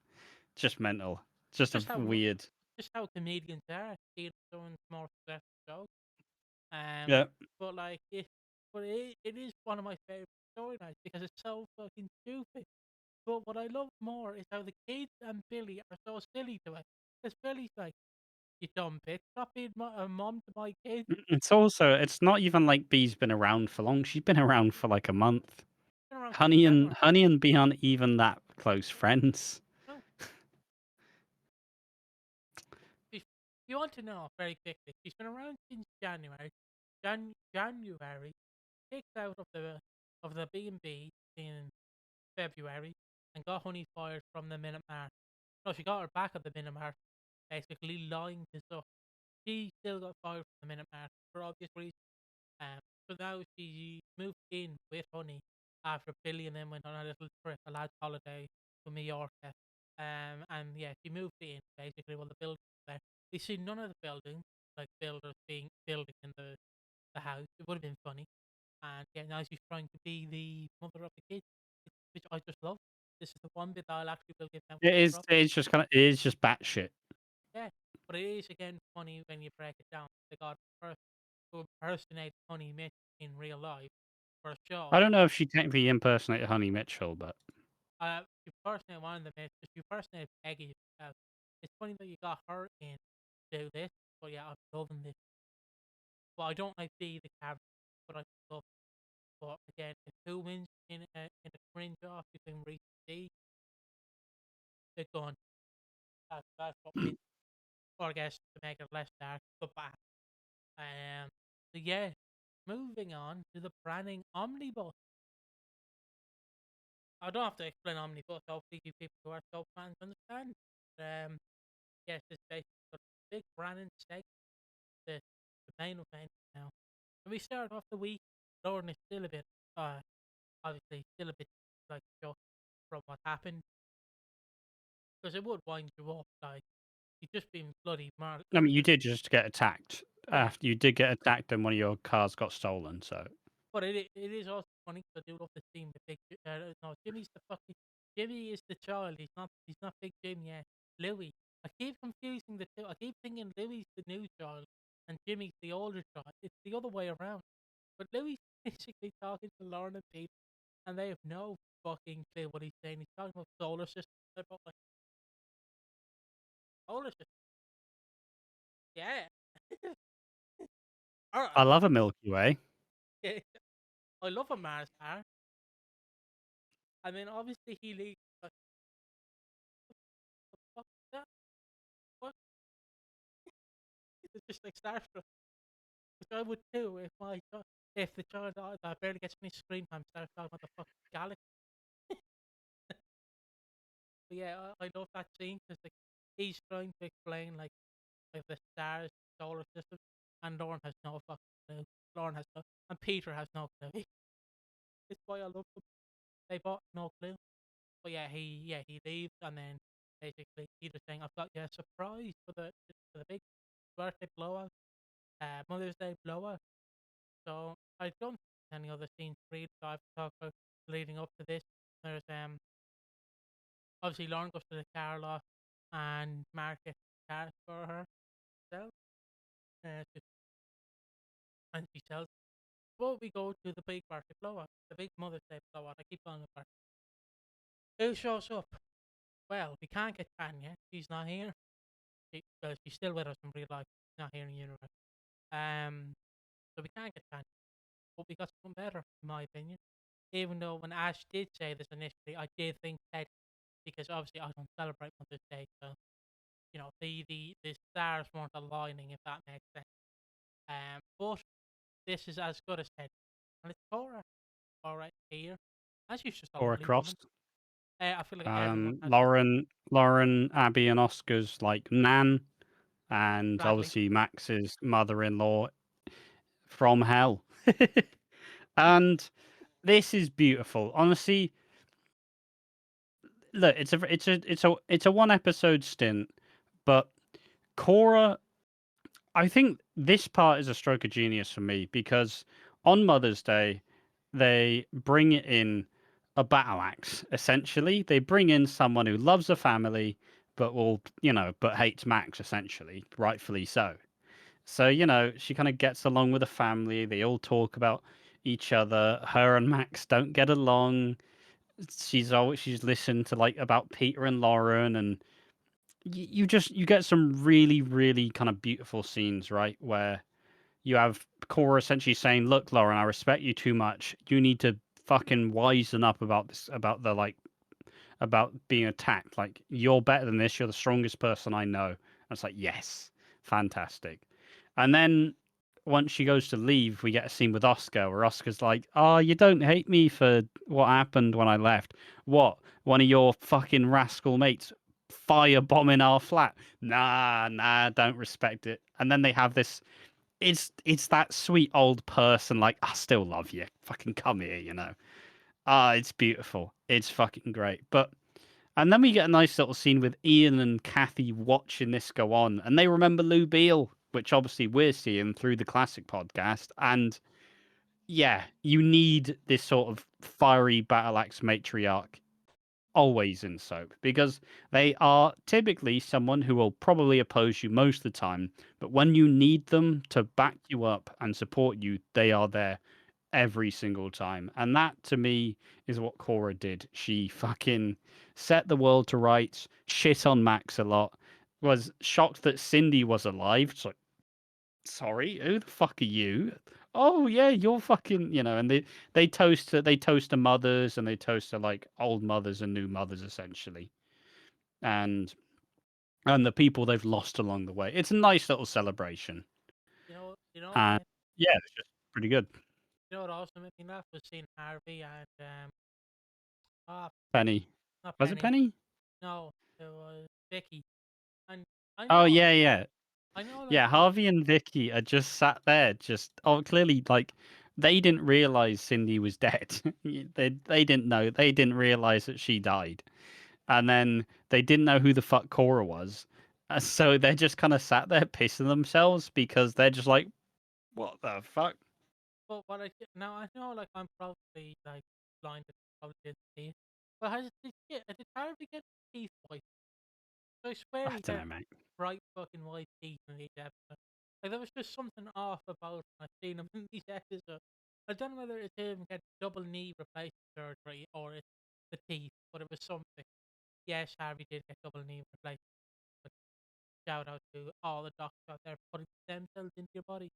Just mental. Just a Just how weird. just how comedians are. Stealing someone's more successful shows. Um, Yeah. but like it is one of my favorite storylines because it's so fucking stupid. But what I love more is how the kids and Billy are so silly to it. Because Billy's like, "You dumb bitch, stop being a mom to my kids." It's also it's not even like Bee's been around for long. She's been around for like a month. Been around since Honey and January. Honey and Bee aren't even that close friends. No, if you want to know very quickly, she's been around since January. January kicked out of the B&B in February and got Honey fired from the Minute Mark. No, she got her back at the Minute Mark, basically lying to stuff. She still got fired from the Minute Mark for obvious reasons. Um, so now she moved in with Honey after Billy and them went on a little trip, a lad's holiday to Mallorca. And yeah, she moved in basically while the building was there. We see none of the buildings, like builders being building in the house. It would have been funny. And yeah, now she's trying to be the mother of the kids, which I just love. This is the one bit I'll actually will give them It credit is for. it's just kind of it is just batshit. Yeah, but it is again funny when you break it down. They got a person who impersonates Honey Mitch in real life for a show. I don't know if she technically impersonated Honey Mitchell, but You personate one of the Mitch, you personate Peggy. It's funny that you got her in to do this, but yeah, I'm loving this. But I don't like the character, but I love. But again, if who wins in a cringe off between Reese and D, they're gone. That's what wins. Or I guess to make it less dark, but back. So yeah, moving on to the Branning Omnibus. I don't have to explain Omnibus. Hopefully, you people who are so fans understand. Yes, this basically got a big Branning stake. The main event now. And we started off the week. Lauren is still a bit, obviously, still a bit like shocked from what happened because it would wind you up. Like you've just been bloody marked. I mean, you did just get attacked. Yeah, After you did get attacked, and one of your cars got stolen. So but it is also funny because I do love the scene with Big. No, Jimmy's the fucking Jimmy is the child. He's not Big Jim yet. Louis. I keep confusing the two. I keep thinking Louis the new child and Jimmy's the older child. It's the other way around. But Louis basically talking to Lauren and Pete, and they have no fucking clue what he's saying. He's talking about solar system. About like solar system. Yeah. All I right. love a Milky Way. I love a Mars bar. I mean, obviously he leaves. Like, the fuck is that? What? It's just like starstruck. Which I would too if the child that barely gets any screen time starts talking about the fucking galaxy. But yeah, I love that scene because like he's trying to explain like the stars, solar system, and Lauren has no fucking clue. Lauren has no, and Peter has no clue. It's why I love them. They both no clue. But he leaves and then basically Peter's saying, "I've got you a surprise for the big birthday blowout, Mother's Day blowout." So I don't think any other scenes really that I've talked about leading up to this. There's obviously Lauren goes to the car lot and Mark gets the car for herself. Uh, and she sells. But we go to the big birthday blowout, the big Mother's Day blowout. I keep calling it birthday. Who shows up? Well, we can't get Tanya. She's not here. She's still with us in real life. She's not here in universe. So we can't get Tanya. But we got something better, in my opinion. Even though when Ash did say this initially, I did think Ted, because obviously I don't celebrate Mother's Day, so the stars weren't aligning, if that makes sense. But this is as good as Ted, and it's Cora. All right, here, and she's just a Or lovely across. woman. I feel like everyone has Lauren, Abby, and Oscar's like Nan, and Bradley. obviously Max's mother-in-law from hell. And this is beautiful. Honestly, look, it's a one episode stint, but Cora, I think this part is a stroke of genius for me because on Mother's Day they bring in a battle axe. Essentially, they bring in someone who loves the family but but hates Max. Essentially, rightfully so. So she kind of gets along with the family. They all talk about each other. Her and Max don't get along. She's listened to like about Peter and Lauren, and you get some really really kind of beautiful scenes, right, where you have Cora essentially saying, "Look, Lauren, I respect you too much. You need to fucking wisen up about this, about the like about being attacked. Like you're better than this. You're the strongest person I know." And it's like, yes, fantastic. And then once she goes to leave, we get a scene with Oscar where Oscar's like, "Oh, you don't hate me for what happened when I left. What? One of your fucking rascal mates firebombing our flat? Nah, don't respect it." And then they have this. It's that sweet old person like, "I still love you. Fucking come here. It's beautiful. It's fucking great. And then we get a nice little scene with Ian and Kathy watching this go on, and they remember Lou Beale, which obviously we're seeing through the classic podcast. And yeah, you need this sort of fiery battle axe matriarch always in soap because they are typically someone who will probably oppose you most of the time, but when you need them to back you up and support you, they are there every single time. And that to me is what Cora did. She fucking set the world to rights, shit on Max a lot, was shocked that Cindy was alive. It's like, sorry, who the fuck are you? Oh yeah, you're fucking, and they toast to mothers and they toast to like old mothers and new mothers essentially. And and the people they've lost along the way. It's a nice little celebration. Man, And yeah, it's just pretty good. what also made me laugh was seeing Harvey and ah, Penny. not Was it Penny. Penny? No, it was Vicky. And I Oh know, yeah, yeah. I know, like Yeah, Harvey and Vicky are just sat there, clearly like they didn't realize Cindy was dead. They didn't know. They didn't realize that she died, and then they didn't know who the fuck Cora was. So they're just kind of sat there pissing themselves because they're just like, what the fuck? but what now I know, like I'm probably like blind and probably didn't see it. But did Harvey get teeth white? I swear I he don't had know, mate. bright fucking white teeth in each episode. Like there was just something off about him. I've seen him in these episodes. I don't know whether it's him get double knee replacement surgery or it's the teeth, but it was something. Yes, Harvey did get double knee replacement, but shout out to all the doctors out there putting stem cells into your body,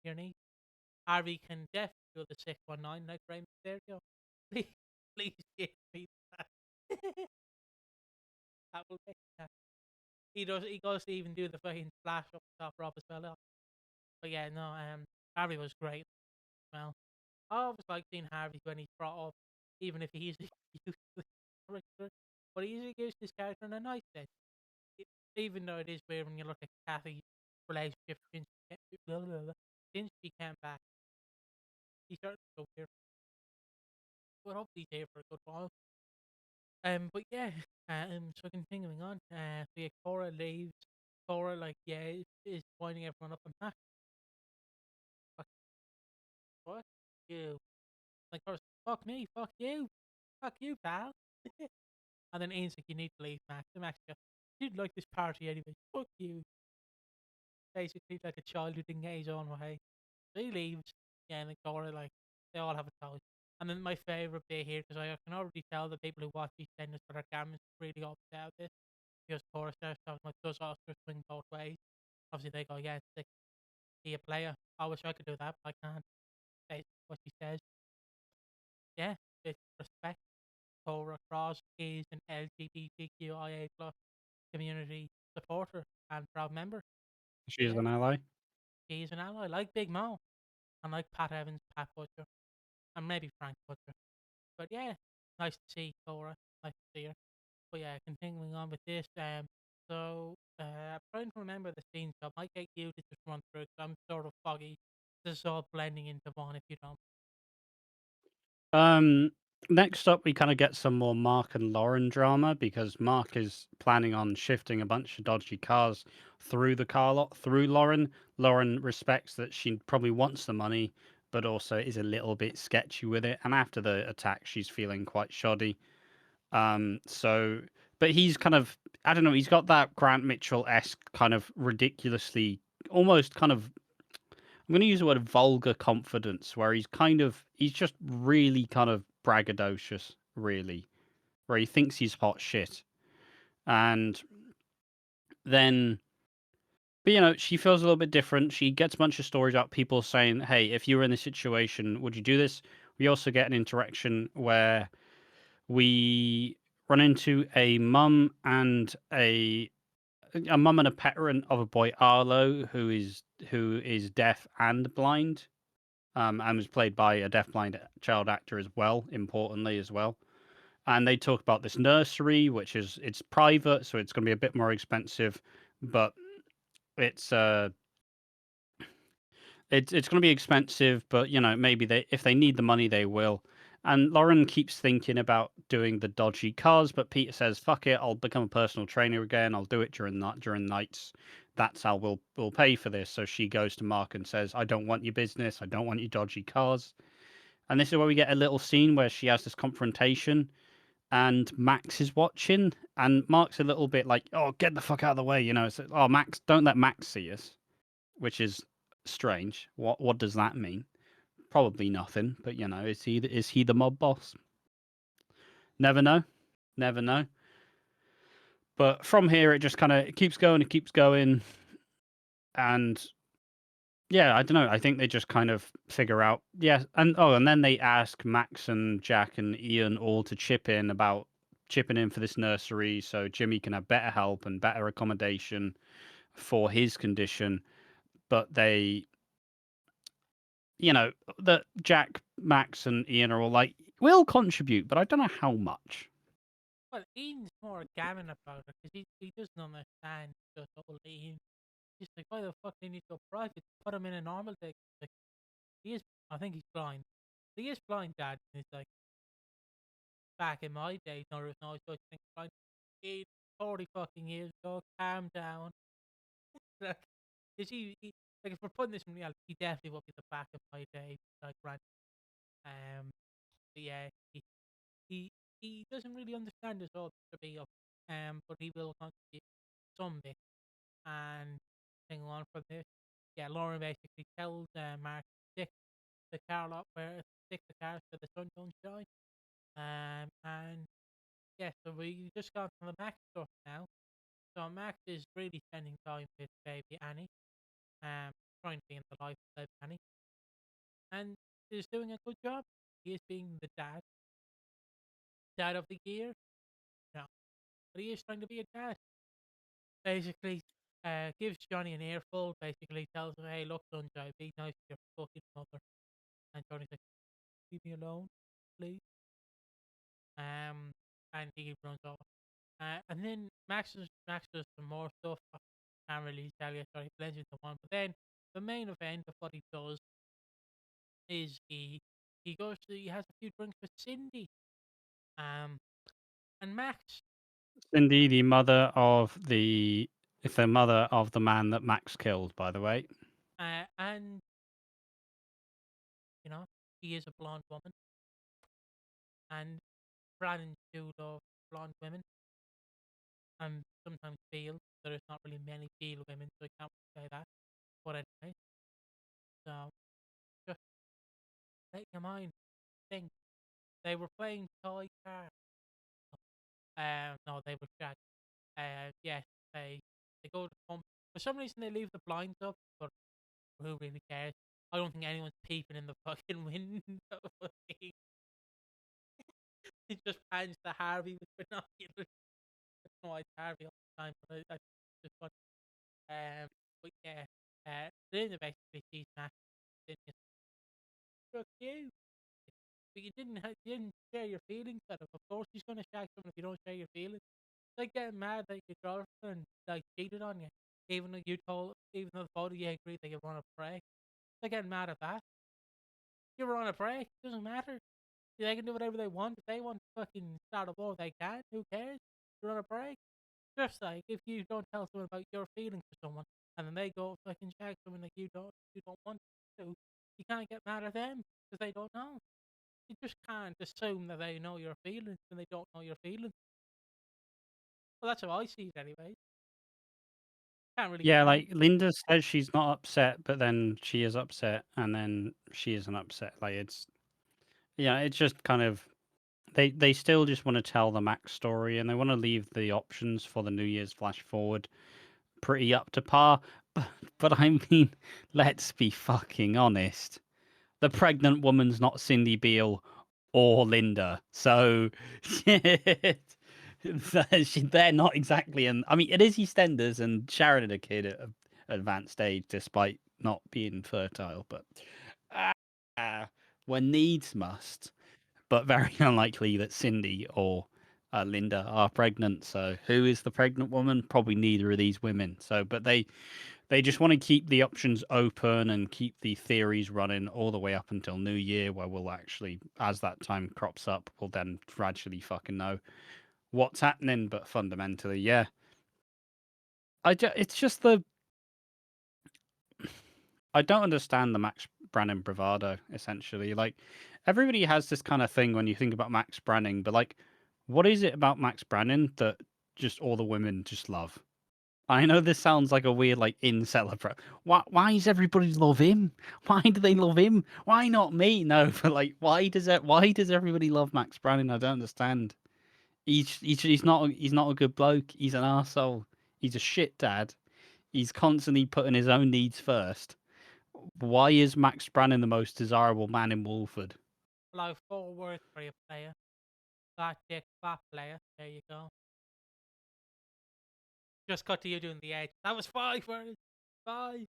your knee. Harvey can definitely do the 619 like Ray Mysterio. Please, please give me that. That will make me happy. He does. He goes to even do the fucking splash up the top rope as well. But yeah, no. Harvey was great. Well, I always like seeing Harvey when he's brought up, even if he usually uses the character. But he usually gives his character in a nice sense. Even though it is weird when you look at Kathy's relationship since she came back, he's starting to go weird. But hopefully he's here for a good while. But yeah, so continuing on, so yeah, Cora leaves. Cora, like, yeah, is winding everyone up and back. Fuck, what? You. Like, Cora's, fuck me, fuck you, pal. And then Ian's like, you need to leave, Max. And Max goes, you'd like this party anyway. Fuck you. Basically, like a child who didn't get his own way. So he leaves. Yeah, and then Cora, like, they all have a toast. And then my favourite bit here, because I can already tell the people who watch EastEnders for their gammons really upset at this. Because Cora starts talking about, does Oscar swing both ways? Obviously, they go, yeah, it's like, be a player. I wish I could do that, but I can't. Basically, what she says. Yeah, it's respect. Cora Cross is an LGBTQIA plus community supporter and proud member. She's Yeah, an ally. she's an ally, like Big Mo, and like Pat Evans, Pat Butcher, and maybe Frank Butcher. But yeah, nice to see Cora. Nice to see her. But yeah, continuing on with this. I'm trying to remember the scene, so I might get you to just run through it 'cause I'm sort of foggy. This is all blending into one if you don't. Um, Next up, we kind of get some more Mark and Lauren drama because Mark is planning on shifting a bunch of dodgy cars through the car lot through Lauren. Lauren respects that she probably wants the money, but also is a little bit sketchy with it. And after the attack, she's feeling quite shoddy. So, but he's kind of, I don't know, he's got that Grant Mitchell esque kind of ridiculously, almost kind of, I'm going to use the word vulgar confidence, where he's just really kind of braggadocious, really, where he thinks he's hot shit. And then, but she feels a little bit different. She gets a bunch of stories about people saying, hey, if you were in this situation, would you do this? We also get an interaction where we run into a mum and a parent of a boy Arlo who is deaf and blind, and was played by a deaf-blind child actor as well, importantly as well. And they talk about this nursery, which it's private, so it's going to be a bit more expensive, but it's it's going to be expensive, but maybe if they need the money, they will. And Lauren keeps thinking about doing the dodgy cars, but Peter says, "Fuck it, I'll become a personal trainer again. I'll do it during nights. That's how we'll pay for this." So she goes to Mark and says, "I don't want your business. I don't want your dodgy cars." And this is where we get a little scene where she has this confrontation, and Max is watching, and Mark's a little bit like, "Oh, get the fuck out of the way," It's like, "Oh, Max, don't let Max see us," which is strange. What does that mean? Probably nothing, but is he the mob boss? Never know, never know. But from here, it just kind of it keeps going, and yeah, I don't know. I think they just kind of figure out, yeah, and then they ask Max and Jack and Ian all to chipping in for this nursery so Jimmy can have better help and better accommodation for his condition. But that Jack, Max, and Ian are all like, we'll contribute, but I don't know how much. Well, Ian's more gammon about it because he doesn't understand just old Ian. He's like, why the fuck do you need to go private? Put him in a normal thing. Like, he is, I think he's blind. He is blind, Dad. And he's like, back in my day, there was no such thing as blind. 40 fucking years ago, calm down. Like, is like, if we're putting this in reality, he definitely would be the back of my day, like, right. But yeah, he, he doesn't really understand his role to be up, but he will contribute some bit. And thing on from this, yeah, Lauren basically tells Mark stick the car lot where stick the cars where the sun don't shine. And yeah, so we just got from the Max stuff now. So Max is really spending time with baby Annie, trying to be in the life of baby Annie, and is doing a good job. He is being the dad of the year. No, but he is trying to be a dad. Basically, gives Johnny an earful. Basically, tells him, "Hey, look, son, Joe, be nice to your fucking mother." And Johnny's like, "Leave me alone, please." And he runs off. And then Max does some more stuff. I can't really tell you. Sorry, blends into one. But then the main event of what he does is he has a few drinks with Cindy. Um, and Max. Cindy, the mother of the it's the mother of the man that Max killed, by the way. And you know he is a blonde woman, and Brandon do love blonde women, and sometimes feel there's not really many feel women, so I can't say that. But anyway, so just make your mind think. They were playing toy car. No, they were shagged. Yes, they go to the pump. For some reason, they leave the blinds up, but who really cares? I don't think anyone's peeping in the fucking window. He just pans to Harvey with binoculars. I don't know why it's Harvey all the time, but I just funny. But yeah, then they basically sees Max. Then he's fuck you. But you didn't share your feelings. That of course he's gonna shag someone if you don't share your feelings. It's like getting mad that your girlfriend like cheated on you, even though both of you agreed that you were on a break. It's like getting mad at that. You were on a break. It doesn't matter. They can do whatever they want. If they want to fucking start a war, they can. Who cares? You're on a break. Just like if you don't tell someone about your feelings for someone, and then they go fucking shag someone that you don't want to, you can't get mad at them because they don't know. You just can't assume that they know your feelings when they don't know your feelings. Well, that's how I see it, anyway. Can't really get Yeah, mad. like Linda says she's not upset, but then she is upset, and then she isn't upset. Like it's just kind of they still just want to tell the Max story, and they want to leave the options for the New Year's flash forward pretty up to par. But I mean, let's be fucking honest. The pregnant woman's not Cindy Beale or Linda, so they're not exactly. And I mean, it is EastEnders, and Sharon had a kid at an advanced age, despite not being fertile. But uh, when needs must, but very unlikely that Cindy or Linda are pregnant. So who is the pregnant woman? Probably neither of these women. So, but they just want to keep the options open and keep the theories running all the way up until New Year, where we'll actually, as that time crops up, we'll then gradually fucking know what's happening. But fundamentally, yeah, it's just I don't understand the Max Branning bravado. Essentially, like everybody has this kind of thing when you think about Max Branning, but like, what is it about Max Branning that just all the women just love? I know this sounds like a weird, like, incel approach. Why does everybody love him? Why do they love him? Why not me? No, but like, why does everybody love Max Branning? I don't understand. He's not a good bloke. He's an arsehole. He's a shit dad. He's constantly putting his own needs first. Why is Max Branning the most desirable man in Walford? Allow 4 words for you, player. Fat dick, fat player. There you go. Just cut to you doing the edge. That was 5 words. Five.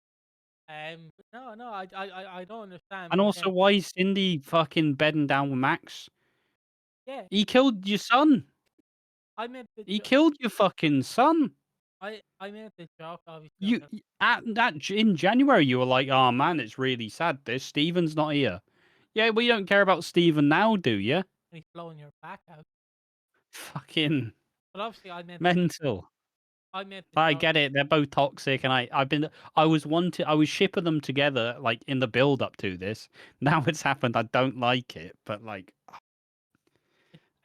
But no, I don't understand. And But also, again, why is Cindy fucking bedding down with Max? yeah, He killed your son. I made the He killed your fucking son. I made the joke. Obviously, on You the, at in January you were like, "Oh man, it's really sad. This Stephen's not here." Yeah, well, you don't care about Stephen now, do you? and he's blowing your back out. Fucking But obviously, mental. I made the I joke. get it. They're both toxic, and I was shipping them together like in the build up to this. Now it's happened. I don't like it, but like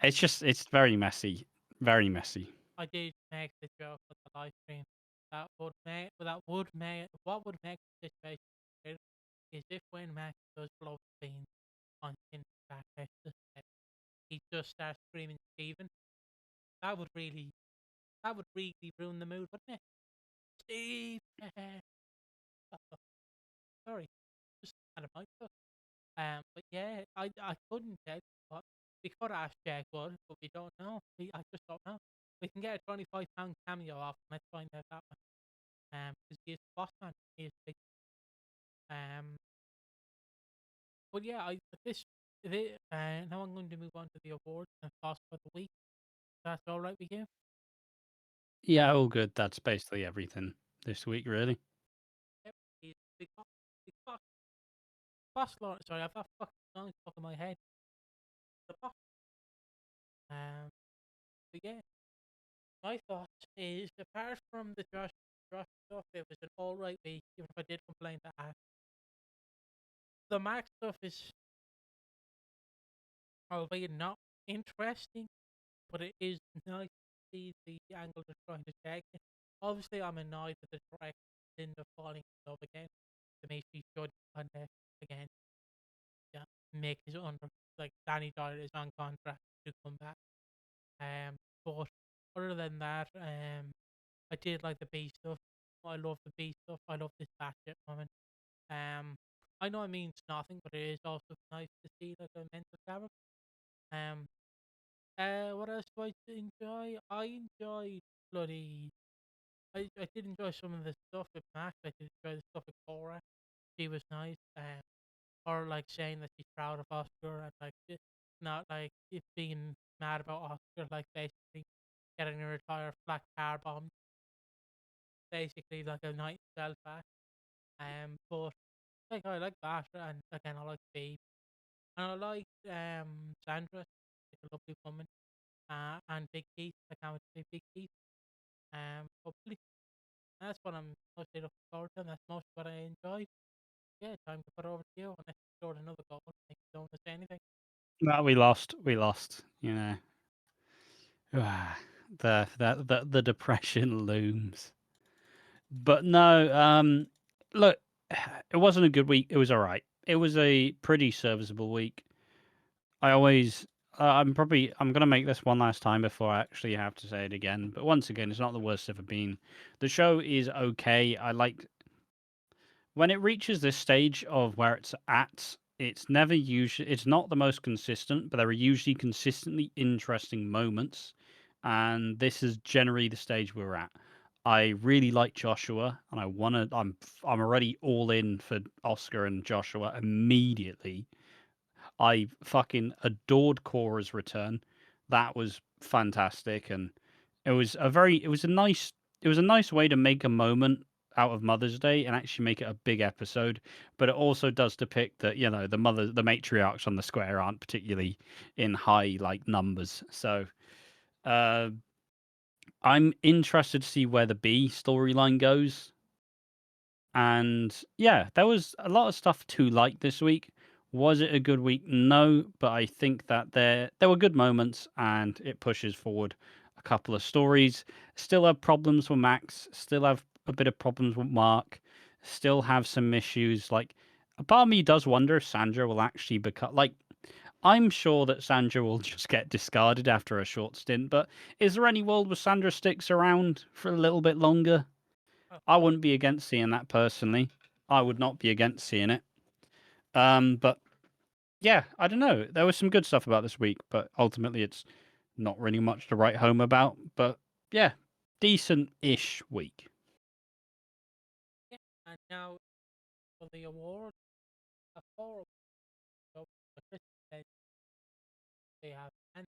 it's very messy, very messy. I did make the joke with the live stream what would make the situation better is if when Max does blow the beans on Cindy's back, let's just say, he just starts screaming Stephen. That would really ruin the mood, wouldn't it? Stephen. Oh, sorry, just out of my book. But yeah, I couldn't tell you what we could ask Jack Wood, but we don't know. I just don't know. We can get a £25 cameo off. Let's find out that one. Because he is the boss man. He is big. Um, but yeah, now I'm going to move on to the awards and thoughts for the week. That's all right with you? Yeah, all good. That's basically everything this week, really. Yep. He's big boss. Big boss. Boss Lawrence. Sorry, I've that fucking song stuck in my head. The boss. Um, but yeah, my thoughts is apart from the Josh stuff, it was an alright week, even if I did complain that the Max stuff is albeit not interesting, but it is nice to see the angle they're trying to take. Obviously, I'm annoyed that the director end up falling in love again. To me, she should kind of again, yeah, make his under like Danny Dyer is on contract to come back. But other than that, I did like the B stuff. I love the B stuff. I love this batshit woman. Um, I know it means nothing, but it is also nice to see like a mental character. Um, what else do I enjoy? I enjoyed bloody. I did enjoy some of the stuff with Max. I did enjoy the stuff with Cora. She was nice. Or like saying that she's proud of Oscar and like not like it being mad about Oscar, like basically getting a retired flat car bomb, basically like a night itself back. But like I like that, and again I like Babe, and I like Sandra, like a lovely woman. And Big Keith, I can't wait to see Big Keith. Hopefully, that's what I'm mostly looking forward to, and that's most what I enjoy. Yeah, time to put it over to you, unless you scored another goal. I think you don't want to say anything. No, we lost. We lost. You know, the depression looms. But no, look, it wasn't a good week. It was all right. It was a pretty serviceable week. I always, I'm gonna make this one last time before I actually have to say it again. But once again, it's not the worst it's ever been. The show is okay. I like when it reaches this stage of where it's at. It's never usually. It's not the most consistent, but there are usually consistently interesting moments, and this is generally the stage we're at. I really like Joshua, and I'm already all in for Oscar and Joshua immediately. I fucking adored Cora's return. That was fantastic, and it was a nice way to make a moment out of Mother's Day and actually make it a big episode. But it also does depict that the matriarchs on the square aren't particularly in high like numbers. So uh, I'm interested to see where the B storyline goes. And yeah, there was a lot of stuff to like this week. Was it a good week? No, but I think that there were good moments and it pushes forward a couple of stories. Still have problems with Max, still have a bit of problems with Mark, still have some issues. Like a part of me does wonder if Sandra will actually become like I'm sure that Sandra will just get discarded after a short stint, but is there any world where Sandra sticks around for a little bit longer? Oh, I wouldn't be against seeing that personally. I would not be against seeing it. But yeah, I don't know. There was some good stuff about this week, but ultimately it's not really much to write home about. But yeah, decent-ish week. yeah. And now for the award, a four. So the Christmas said they have and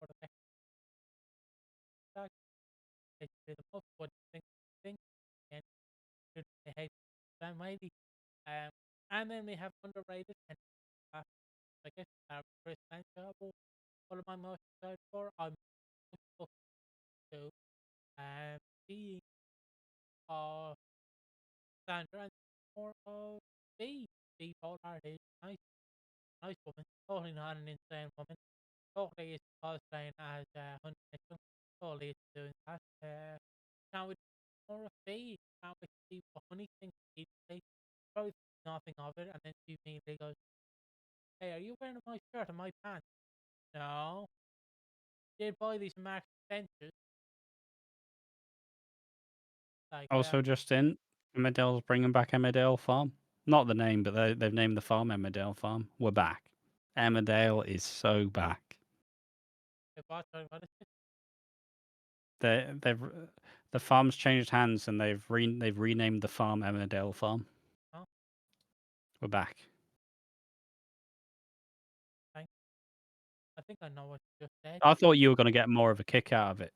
for the next tag. Basically, the most one thing and they hate Sam Miley. And then we have underrated and uh, I guess Chris Sanchabo. One of my most excited for. I'm looking to seeing uh Sandra and more of B. B Pollard is nice woman. Totally not an insane woman. Totally is cosplaying as Hunter Mitchell. Totally is doing that. Can't wait to see more of B. Can't wait to see what Honey thinks. He probably thinks nothing of it, and then she immediately goes, Hey, are you wearing my shirt and my pants? No. Did buy these Marks and Spencers. Like, Also, just in, Emmerdale's bringing back Emmerdale Farm. Not the name, but they've named the farm Emmerdale Farm. We're back. Emmerdale is so back. what is it? They've the farm's changed hands and they've renamed the farm Emmerdale Farm. Oh, We're back. I think I know what you just said. I thought you were going to get more of a kick out of it.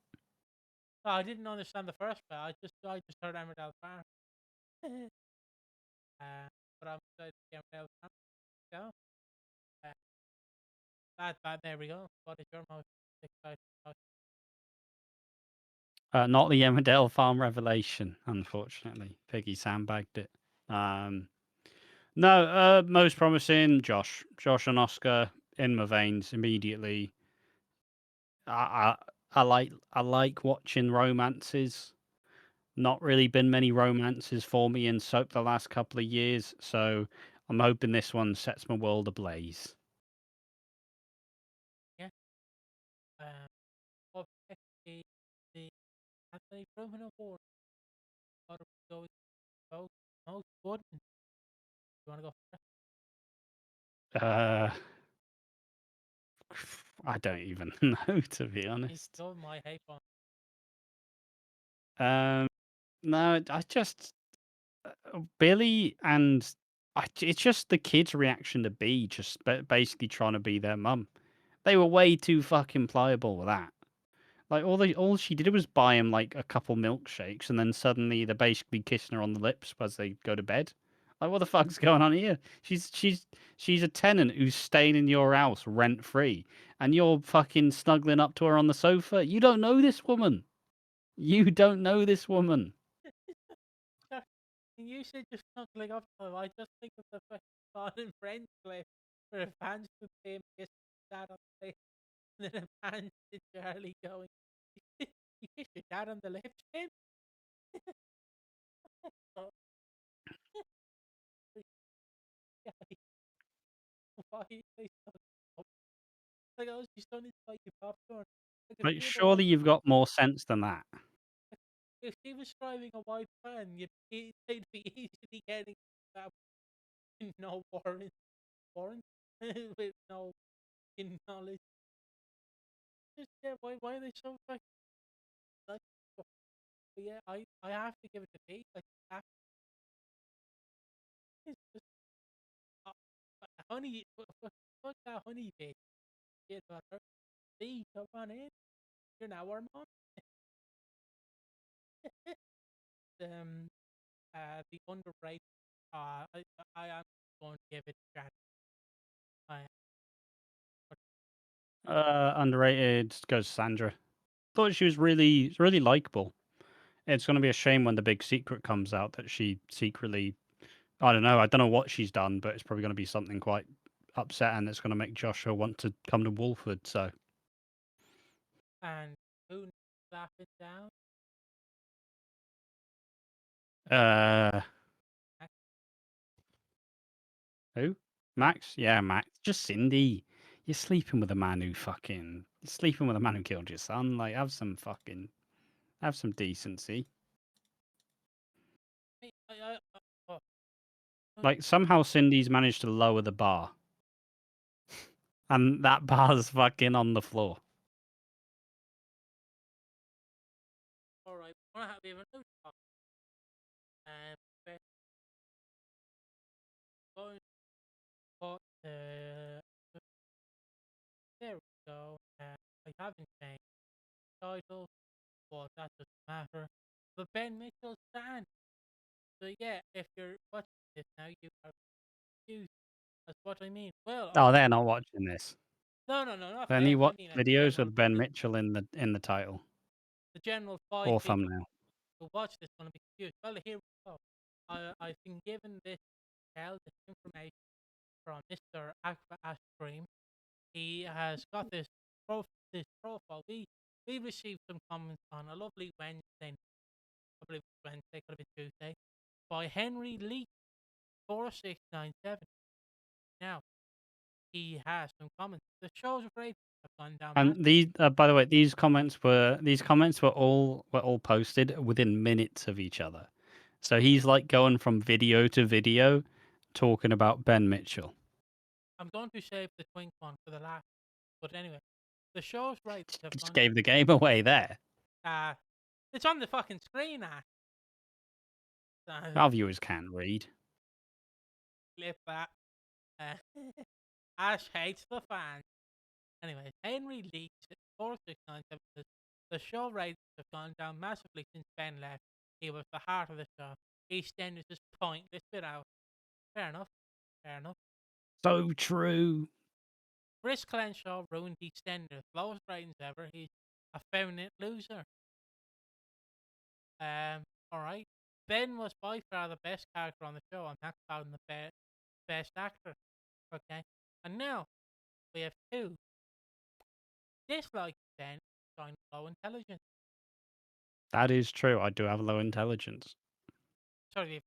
No, I didn't understand the first bit. I just heard Emmerdale Farm. But I'm excited to see Emmerdale Farm. So, there we go. What is your most exciting about? Not the Emmerdale Farm revelation, unfortunately. Piggy sandbagged it. No, most promising, Josh. Josh and Oscar in my veins immediately. I I like watching romances. Not really been many romances for me in soap the last couple of years, so I'm hoping this one sets my world ablaze. Yeah. Um, what picked the Anthony Truman Award? What are we going to vote? Most wooden. You want to go first? Uh, I don't even know, to be He's honest. going my hate on. Um, no, I just Billy and it's just the kids' reaction to B, just basically trying to be their mum. They were way too fucking pliable with that. Like all she did was buy him like a couple milkshakes, and then suddenly they're basically kissing her on the lips as they go to bed. Like what the fuck's going on here? She's a tenant who's staying in your house rent free, and you're fucking snuggling up to her on the sofa. You don't know this woman. You don't know this woman. You should just snuggling up to him. I just think of the fucking Fun and Friends clip where a fans would him kiss dad on the face, and then a fan to Charlie going, "You kiss your dad on the lips, Tim?" Oh, yeah, why are they so dumb? Like, oh, she's done his spiky popcorn. Like, if Like she had a surely white, you've got more sense than that. if she was driving a white van, they'd be easily getting that with no warrant, with no knowledge. Just yeah, why are they so fucking like? But yeah, I have to give it to Pete. Like, it's just uh, honey, fuck that honey bitch. Shit about her. See, come on in. You're now our mom. um, the underrated. I am going to give it to Jack. I but Underrated goes Sandra. Thought she was really likable. It's going to be a shame when the big secret comes out that she secretly, I don't know what she's done, but it's probably going to be something quite upsetting that's going to make Joshua want to come to Wolford. So, and who laughing down? uh, Max, who? Max, Max? Yeah, Max. Just Cindy. You're sleeping with a man who fucking, you're sleeping with a man who killed your son. Like, have some decency. hey, oh, oh, Like, somehow Cindy's managed to lower the bar, and that bar's fucking on the floor. all right. We have a new topic. We're going to there we go. I haven't changed the title, but that doesn't matter. The Ben Mitchell stand. So yeah, if you're watching this now, you are confused. That's what I mean. Well, Oh, they're not watching this. no, not They only them. I watch mean, as a videos general, with Ben Mitchell in the title the general five or people thumbnail. who watch this going to be confused. Well, here we go. I've been given this information from Mr. AquaDreams. He has got this profile. We received some comments on a lovely Wednesday. I believe it was Wednesday, could have been Tuesday, by Henry Lee 4697. Now, he has some comments. The show's ratings have gone down And massively. these, by the way, these comments were all posted within minutes of each other. So he's like going from video to video, talking about Ben Mitchell. I'm going to save the twink one for the last. But anyway, the show's ratings have Just gone. gave the game away there. It's on the fucking screen, Our viewers can't read. Flip that. Uh, Ash hates the fans. Anyway, Henry leaks it. 4697 says the show ratings have gone down massively since Ben left. He was the heart of the show. EastEnders is pointless without. Fair enough. Fair enough. So true. Chris Crenshaw ruined EastEnders. Lowest ratings ever. He's a feminine loser. Alright. Ben was by far the best character on the show, and that's found the best actor. Okay. And now we have two. Dislike Ben, showing low intelligence. That is true. I do have low intelligence. Sorry, we have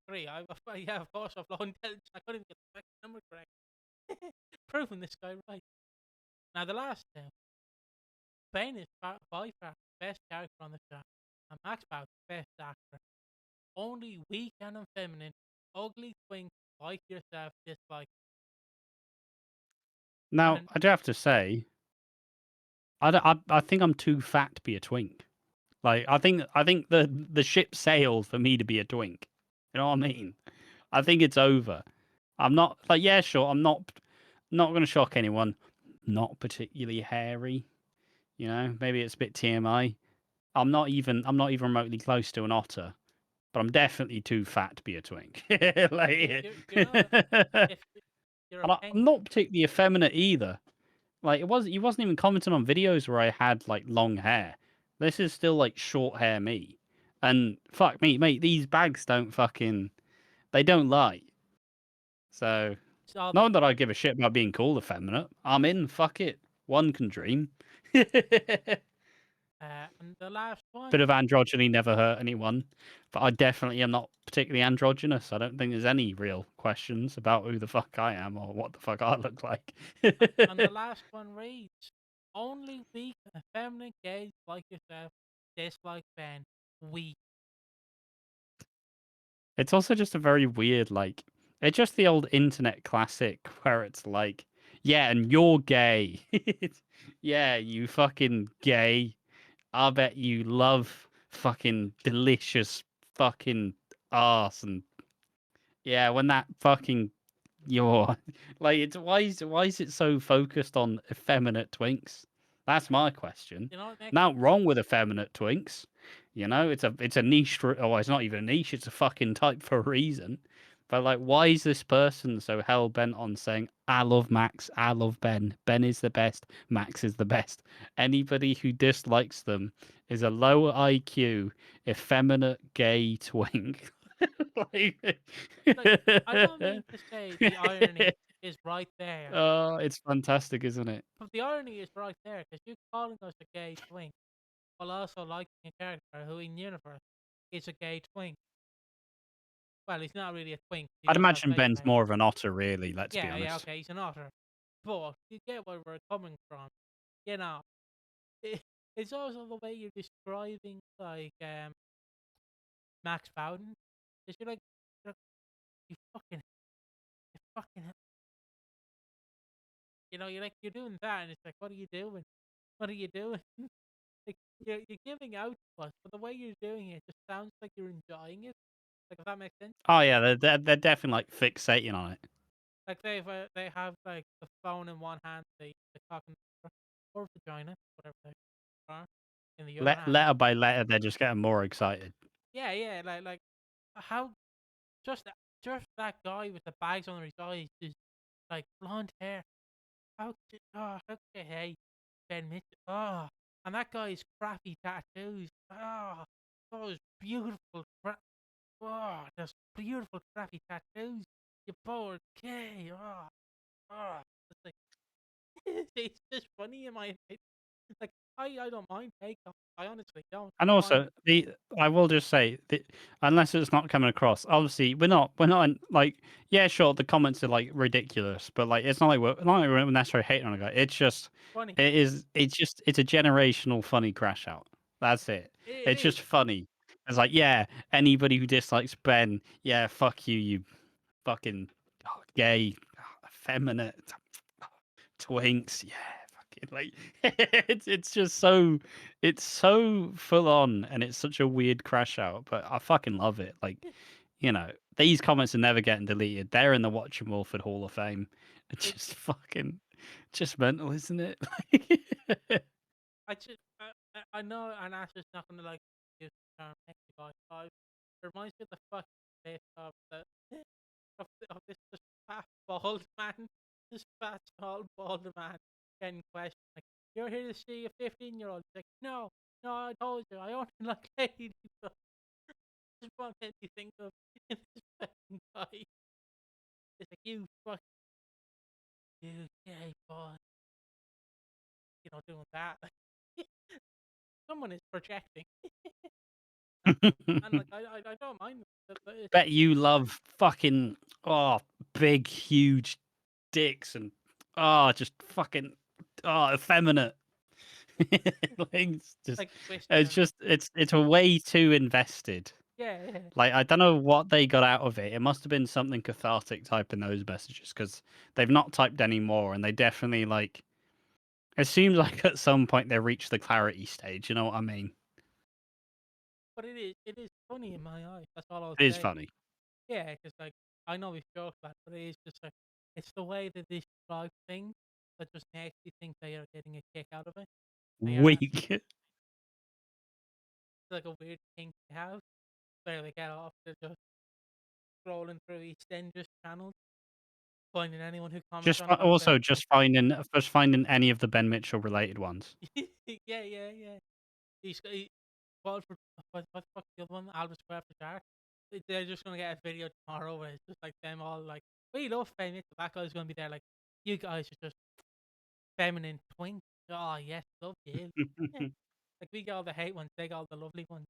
three. Yeah, of course, I've low intelligence. I couldn't even get the second number correct. Proving this guy right. Now, the last two. Ben is by far the best character on the show, and Max Bauer the best actor. Only weak and unfeminine, ugly twink like yourself dislike. Now, And I do have to say, I think I'm too fat to be a twink. Like, I think the ship sailed for me to be a twink. You know what I mean? I think it's over. I'm not like, yeah, sure. I'm not going to shock anyone. Not particularly hairy. You know, maybe it's a bit TMI. I'm not even remotely close to an otter, but I'm definitely too fat to be a twink. Like, you're not. If you're a I'm penguin, not particularly effeminate either. Like, he wasn't even commenting on videos where I had like long hair. This is still like short hair me. And fuck me, mate, these bags they don't lie. So, it's all the not that I give a shit about being called effeminate. I'm in, fuck it. One can dream. Bit and the last one. of androgyny never hurt anyone. But I definitely am not particularly androgynous. I don't think there's any real questions about who the fuck I am or what the fuck I look like. And the last one reads: only weak and feminine gays like yourself dislike Ben. Weak. It's also just a very weird, like, it's just the old internet classic where it's like, yeah, and you're gay. Yeah, you fucking gay. I bet you love fucking delicious fucking ass. And yeah, when that fucking you're like, it's why is it so focused on effeminate twinks? That's my question. You know what next? Not wrong with effeminate twinks. You know, it's a niche for, oh, it's not even a niche, it's a fucking type for a reason. But like, why is this person so hell bent on saying, I love Max, I love Ben, Ben is the best, Max is the best? Anybody who dislikes them is a low IQ, effeminate gay twink. Like, Like, I don't mean to say the irony is right there, oh, it's fantastic, isn't it? but the irony is right there because you're calling us a gay twink while also liking a character who in universe is a gay twink. Well, he's not really a twink. He I'd does have imagine face Ben's paint. more of an otter, really. Let's be Yeah, honest. okay, he's an otter. But you get where we're coming from. You know, it, it's also the way you're describing like Max Bowden. Because you're like, you fucking, you're like, you're doing that, and it's like, what are you doing? What are you doing? Like, you're giving out to us, but the way you're doing it just sounds like you're enjoying it. Like, if that makes sense. Oh yeah, they're definitely like fixating on it. Like they have like the phone in one hand, the cock and or vagina, whatever they are, in the other hand. Letter by letter, they're just getting more excited. Yeah, yeah, like how just that guy with the bags under his eyes, is like blonde hair. How could you hate Ben Mitchell? Oh, and that guy's crappy tattoos. Oh, those beautiful oh, those beautiful crappy tattoos. You poor gay. Oh, it's like it's just funny in my opinion. Like I don't mind fake comments. I honestly don't. And I find also, I will just say that unless it's not coming across, obviously we're not like, yeah, sure, the comments are like ridiculous, but like it's not like we're necessarily hating on a guy. It's just funny. it's a generational funny crash out. That's it. It It's is. just funny. It's like, yeah, anybody who dislikes Ben, yeah, fuck you, you fucking gay, effeminate twinks. Yeah, fucking like it's just so it's so full on and it's such a weird crash out, but I fucking love it. Like, these comments are never getting deleted. They're in the Watching Walford Hall of Fame. It's It, just fucking just mental, isn't it? I just I know, and that's just not gonna like use the term by five. It reminds me of the fucking clip of the of this just fat bald man, this fat small bald man getting questioned like, "You're here to see a 15-year-old?" He's like, "No, no, I told you, I only like ladies." Just what made me think of this fucking guy. It's like, you gay boy, doing that. Someone is projecting. and, and like I don't mind it, but it's Bet you love fucking big huge dicks and just fucking effeminate. Like, like twisted it's and just it's a way too invested. yeah, yeah. Like, I don't know what they got out of it. It must have been something cathartic typing those messages because they've not typed any more, and they definitely like. It seems like at some point they reached the clarity stage. You know what I mean? But it is funny in my eyes. That's all I'll It is say. funny. Yeah, because like I know we've joked about it, but it is just like it's the way that they describe things that just makes you think they are getting a kick out of it. They are Weak. like a weird kink to have where they get off. They're just scrolling through EastEnders channels, finding anyone who comments on about them. Also just finding any of the Ben Mitchell related ones. Yeah, yeah, yeah. He Walford, what the fuck's the other one? Albert Square for Dark. They're just gonna get a video tomorrow where it's just like them all like, we love fame. The black guy's gonna be there like, you guys are just feminine twins. Oh yes, love you. Yeah. Like we get all the hate ones, they got all the lovely ones.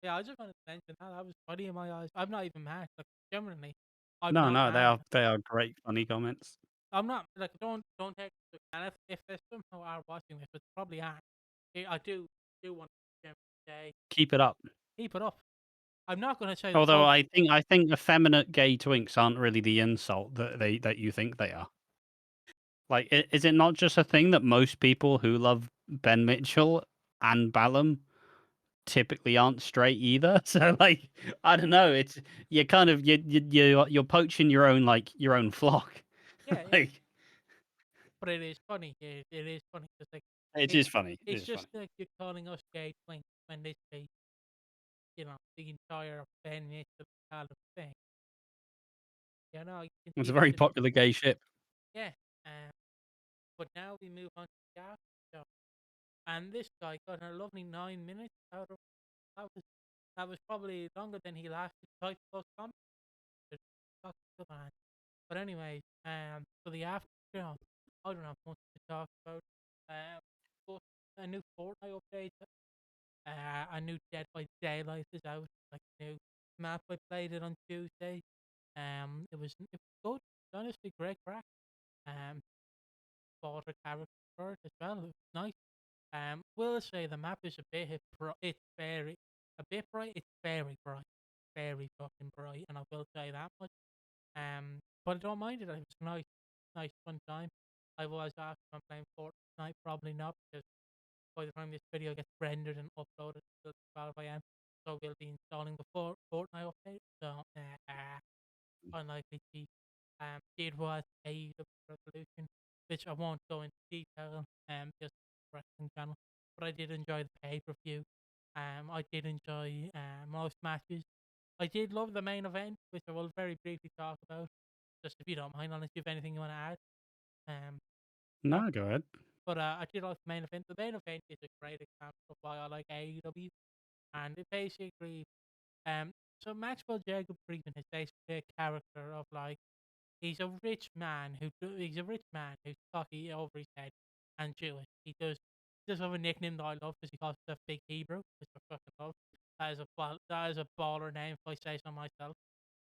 Yeah, I just wanted to mention that was funny in my eyes. I'm not even mad. Like genuinely, I'm No, not no, they mad. are they are great funny comments. I'm not like don't take it. And if they somehow are watching this, which probably aren't, I do want to say Keep it up. keep it up. I'm not going to say the Although full. I think effeminate gay twinks aren't really the insult that you think they are. Like, is it not just a thing that most people who love Ben Mitchell and Ballum typically aren't straight either? So like, I don't know. It's you're kind of you're poaching your own flock. Yeah, yeah. Like, But it is funny. It is funny because like it it, is funny. It it's is just funny. like you're calling us gay twins when they say the entire Ben Mitchell kind of thing. You can It's see a what very the popular gay ship. yeah. But now we move on to the after show, and this guy got a lovely 9 minutes out of that was that was probably longer than he lasted type post comment. But anyway, for the after show, I don't have much to talk about. Um, but a new Fortnite update. A new Dead by Daylight is out. Like new map. I played it on Tuesday. It was good. Honestly, great crack. Um, bought a character for it as well. It was nice. Will say the map is a bit it's very a bit bright. It's very bright, very fucking bright, and I will say that much. But I don't mind it. It was nice, nice fun time. I was after I'm playing Fortnite, probably not because by the time this video gets rendered and uploaded, it'll be 12 a.m. So we'll be installing the Fortnite update. So unlikely to did was a Revolution, which I won't go into detail just wrestling channel. But I did enjoy the pay per view. I did enjoy most matches. I did love the main event, which I will very briefly talk about. Just if you don't mind, unless you have anything you want to add. Um, no, No, go ahead. but I did like the main event. The main event is a great example of why I like AEW, and it basically um. So Maxwell Jacob Friedman is basically a character of like he's a rich man who's cocky over his head and Jewish. He does just have a nickname that I love because he calls himself Big Hebrew, which I fucking love. That is a baller name if I say so myself.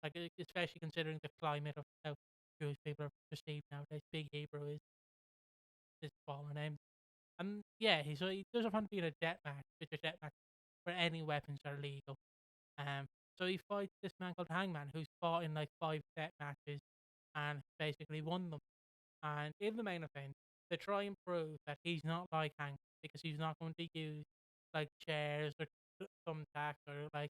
Like especially considering the climate of how Jewish people are perceived nowadays. Big Hebrew is a baller name. And yeah, he doesn't want to be in a death match, which a death match where any weapons are legal. Um, so he fights this man called Hangman, who's fought in like 5 death matches and basically won them. And in the main event, they try and prove that he's not like Hangman because he's not going to use like chairs or thumbtacks or like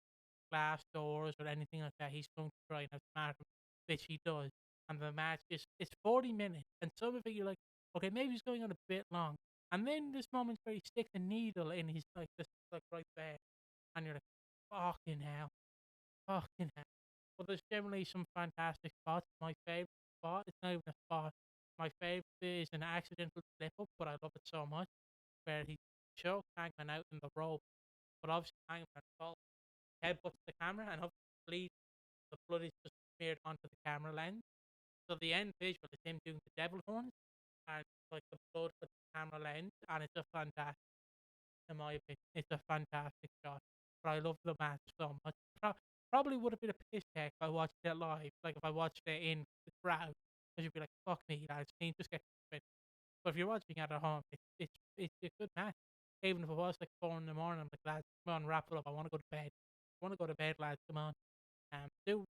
glass doors or anything like that. He's going to try and outsmart him, which he does. And the match is it's 40 minutes, and some of it you're like, okay, maybe he's going on a bit long. And then there's moments where he sticks a needle in his like this like right there, and you're like, fucking hell, fucking hell. But there's generally some fantastic spots. My favorite spot, it's not even a spot. My favorite is an accidental slip up, but I love it so much. Where he chokes Hangman out in the rope, but obviously Hangman falls, headbutts the camera, and obviously the blood is just smeared onto the camera lens. So the end visual is him doing the devil horns, and like the blood with the camera lens, and it's a fantastic, in my opinion, it's a fantastic shot. But I love the match so much. Probably would have been a piss take if I watched it live, like if I watched it in the crowd, because you'd be like, "Fuck me, lads, can you just get it?" But if you're watching it at home, it's a good match. Even if it was like 4 in the morning, I'm like, lads, come on, wrap it up. I want to go to bed. I want to go to bed, lads. Come on. Do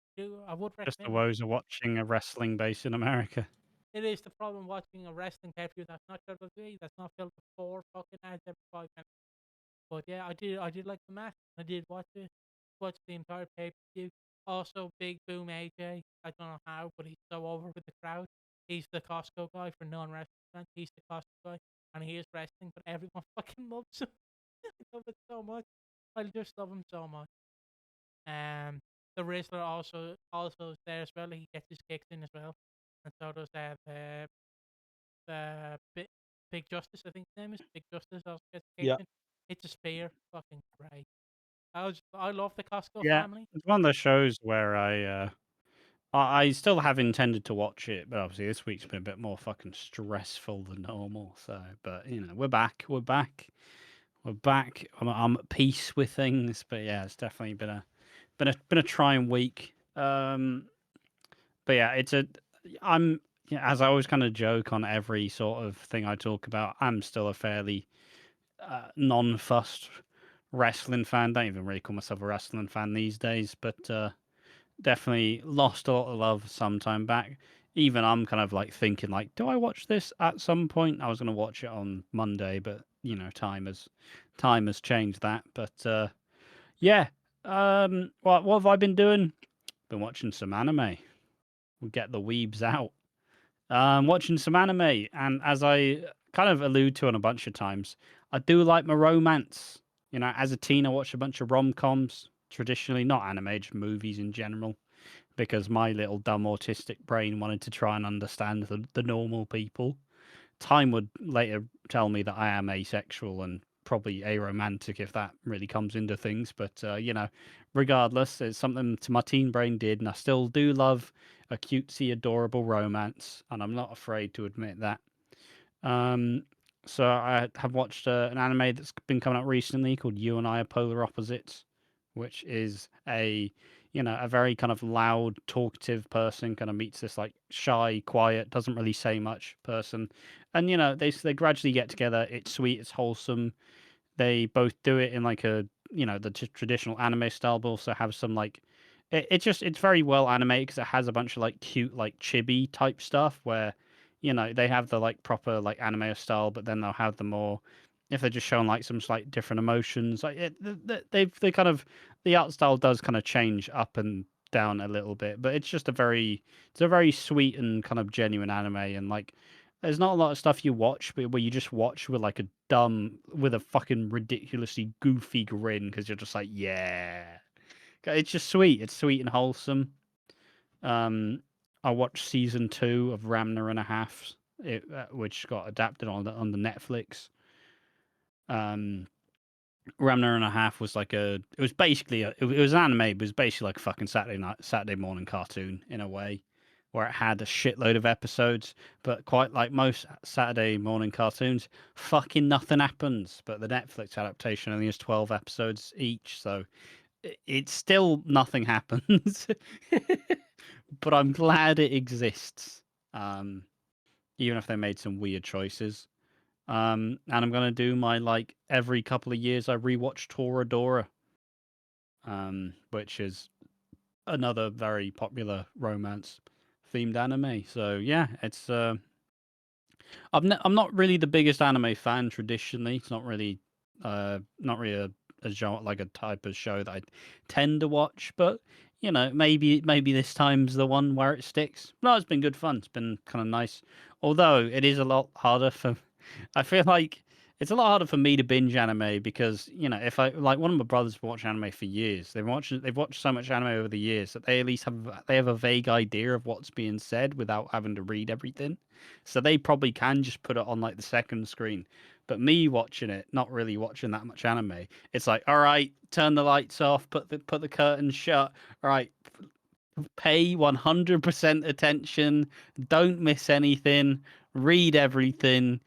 I would Just the recommend it. woes of watching a wrestling base in America. It is the problem watching a wrestling pay-per-view that's not WWE, that's not filled with 4 fucking ads every 5 minutes. But yeah, I did like the match. I did watch the entire pay-per-view. Also, Big Boom AJ. I don't know how, but he's so over with the crowd. He's the Costco guy for non-wrestling fans. He's the Costco guy, and he is wrestling, but everyone fucking loves him. I love it so much. I just love him so much. Um, the Rizzler also is there as well. He gets his kicks in as well, and so does the Big Justice. I think his name is Big Justice. Also gets kicks Yeah. in. It's a spear, fucking great. I love the Costco Yeah, family. it's one of those shows where I still have intended to watch it, but obviously this week's been a bit more fucking stressful than normal. So, but you know, we're back. We're back. I'm at peace with things. But yeah, it's definitely been a trying week. But yeah, I'm yeah, as I always kind of joke on every sort of thing I talk about, I'm still a fairly non-fussed wrestling fan. Don't even really call myself a wrestling fan these days, but definitely lost a lot of love some time back. Even I'm kind of like thinking like, do I watch this at some point? I was going to watch it on Monday, but you know, time has changed that. But yeah, what have I been doing? Been watching some anime. We'll get the weebs out. Watching some anime, and as I kind of allude to on a bunch of times, I do like my romance. You know, as a teen, I watched a bunch of rom-coms, traditionally not anime, just movies in general, because my little dumb autistic brain wanted to try and understand the normal people. Time would later tell me that I am asexual and probably aromantic if that really comes into things. But you know, regardless, it's something to my teen brain did, and I still do love a cutesy, adorable romance, and I'm not afraid to admit that. Um, so I have watched an anime that's been coming out recently called "You and I Are Polar Opposites," which is a very kind of loud, talkative person kind of meets this like shy, quiet, doesn't really say much person, and they gradually get together. It's sweet, it's wholesome. They both do it in like the traditional anime style, but also have some like it's very well animated because it has a bunch of like cute like chibi type stuff where they have the like proper like anime style, but then they'll have the more if they're just showing like some slight different emotions. Like they kind of the art style does kind of change up and down a little bit, but it's a very sweet and kind of genuine anime, and like there's not a lot of stuff you watch, but where you just watch with a fucking ridiculously goofy grin because you're just like, yeah. It's just sweet. It's sweet and wholesome. Um, I watched season 2 of Ramner and a Half, which got adapted on the Netflix. Um, Ramner and a Half was like it was basically it was an anime, but it was basically like a fucking Saturday morning cartoon in a way. where it had a shitload of episodes, but quite like most Saturday morning cartoons, fucking nothing happens. But the Netflix adaptation only has 12 episodes each, so it's still nothing happens. But I'm glad it exists, um, even if they made some weird choices. And I'm gonna do my like every couple of years I rewatch Toradora, which is another very popular romance themed anime. So yeah, it's I'm not really the biggest anime fan traditionally. It's not really a genre like a type of show that I tend to watch, but you know, maybe this time's the one where it sticks. No, it's been good fun. It's been kind of nice. Although it is a lot harder for I feel like it's a lot harder for me to binge anime because, you know, if I like one of my brothers watched anime for years. They've watched so much anime over the years that they at least have a vague idea of what's being said without having to read everything. So they probably can just put it on like the second screen. But me watching it, not really watching that much anime, it's like, all right, turn the lights off, put the curtains shut. All right, pay 100% attention, don't miss anything, read everything,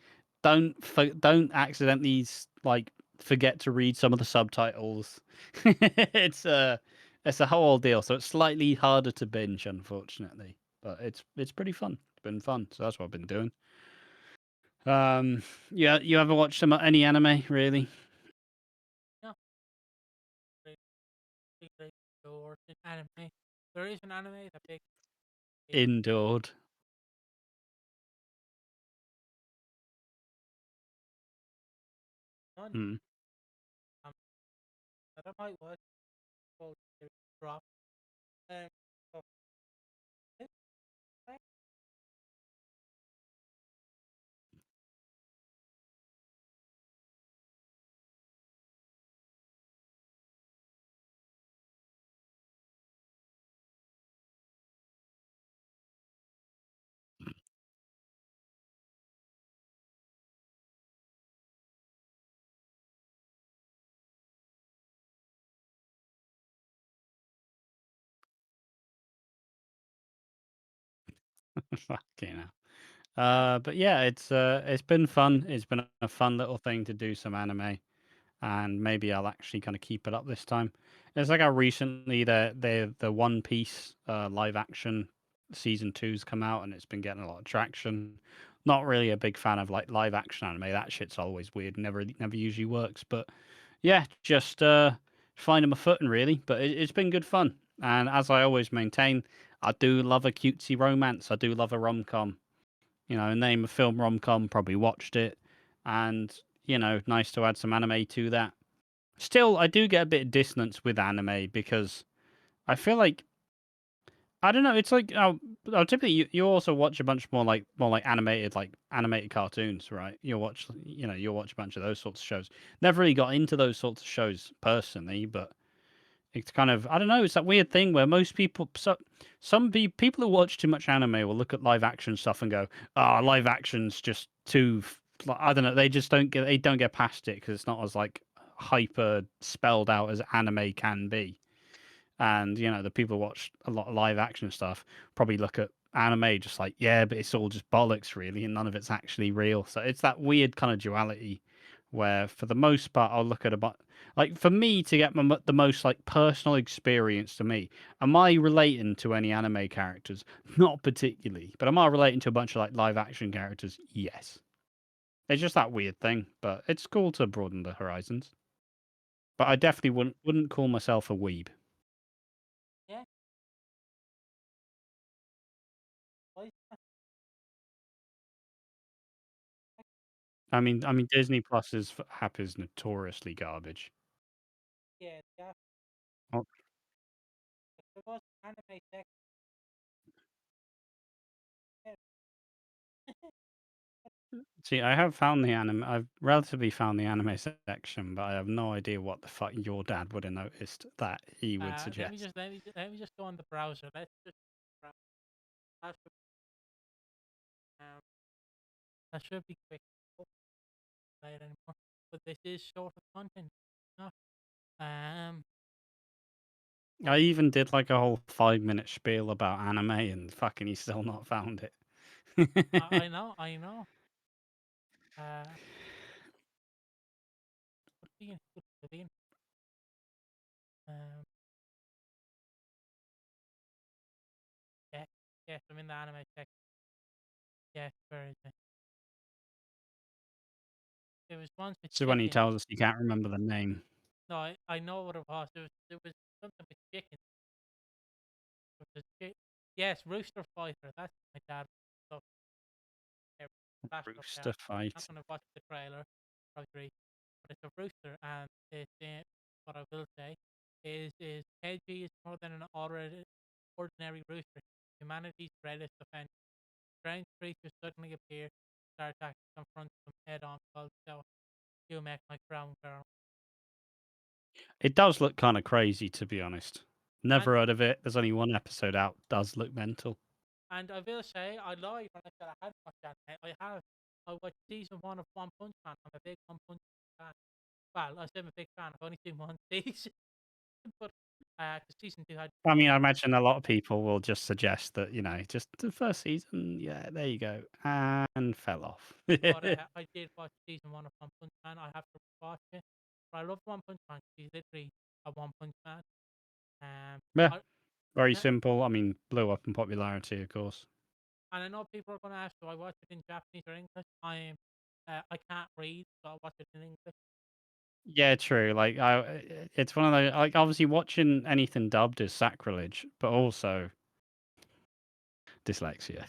don't accidentally like forget to read some of the subtitles. it's a it's a whole deal, so it's slightly harder to binge, unfortunately, but it's pretty fun. It's been fun, so that's what I've been doing. Yeah, you ever watched any anime really? Yeah, great, great or an anime. There is an anime that big Endured. one. Hmm. Um, that I might watch. Called Drop. Um, so this thing, Fucking hell. But yeah, it's been fun. It's been a fun little thing to do some anime, and maybe I'll actually kind of keep it up this time. It's like how recently the One Piece live action season two's come out, and it's been getting a lot of traction. Not really a big fan of like live action anime. That shit's always weird. Never usually works. But yeah, just finding my footing really. But it's been good fun. And as I always maintain, I do love a cutesy romance. I do love a rom com. You know, name a film rom com, probably watched it. And, you know, nice to add some anime to that. Still, I do get a bit of dissonance with anime because I feel like I don't know. It's like typically you also watch a bunch more like animated cartoons, right? You'll watch a bunch of those sorts of shows. Never really got into those sorts of shows personally, but it's kind of I don't know. It's that weird thing where most people, people who watch too much anime will look at live action stuff and go, "Ah, live action's just too." Like, I don't know. They don't get past it because it's not as like hyper spelled out as anime can be. And you know, the people who watch a lot of live action stuff probably look at anime just like, yeah, but it's all just bollocks, really, and none of it's actually real. So it's that weird kind of duality where, for the most part, I'll look at like for me to get the most like personal experience to me. Am I relating to any anime characters? Not particularly, but am I relating to a bunch of like live action characters? Yes. It's just that weird thing, but it's cool to broaden the horizons. But I definitely wouldn't call myself a weeb. yeah. Why? I mean, Disney Plus's app is notoriously garbage. Yeah, yeah. Oh, If there was an anime section, yeah, see, I have found the anime. I've relatively found the anime section, but I have no idea what the fuck your dad would have noticed that he would suggest. let me just go on the browser. Let's just browse. That should, um, that should be quick. Oh, play it anymore. But this is short of content. No. Um. I even did like a whole 5 minute spiel about anime, and fucking, he's still not found I it. know, I know. Uh, could have been. Um, yeah, yes, I'm in the anime section. Yes, where is it? It was ones with So when he chicken. tells us he can't remember the name. No, I know what it was. It was something with chicken. It was yes, Rooster Fighter. That's my dad. Stuff. Flashed up there. Rooster I'm fight. gonna watch the trailer. Probably, but it's a rooster, and it's what I will say is KG is more than an ordinary rooster. Humanity's greatest offense. Strange creatures suddenly appear, start attacking, confront them head on. Called so you make my crown girl. It does look kind of crazy, to be honest. And Never heard of it. There's only one episode out. Does look mental. and I will say I lied when I said I hadn't watched anime. I have. I watched season one of One Punch Man. I'm a big One Punch Man fan. Well, I say I'm a big fan. I've only seen one season, but 'cause season two had I so mean, I much. imagine a lot of people will just suggest that, just the first season. Yeah, there you go. And fell off. But I did watch season one of One Punch Man. I have to watch it. But I love One Punch Man. He's literally a One Punch Man. Um, Yeah, I, very yeah, simple. I mean, blew up in popularity, of course. and I know people are going to ask, do I watch it in Japanese or English? I can't read, so I watch it in English. Yeah, true. Like, it's one of those. Like, obviously, watching anything dubbed is sacrilege, but also dyslexia.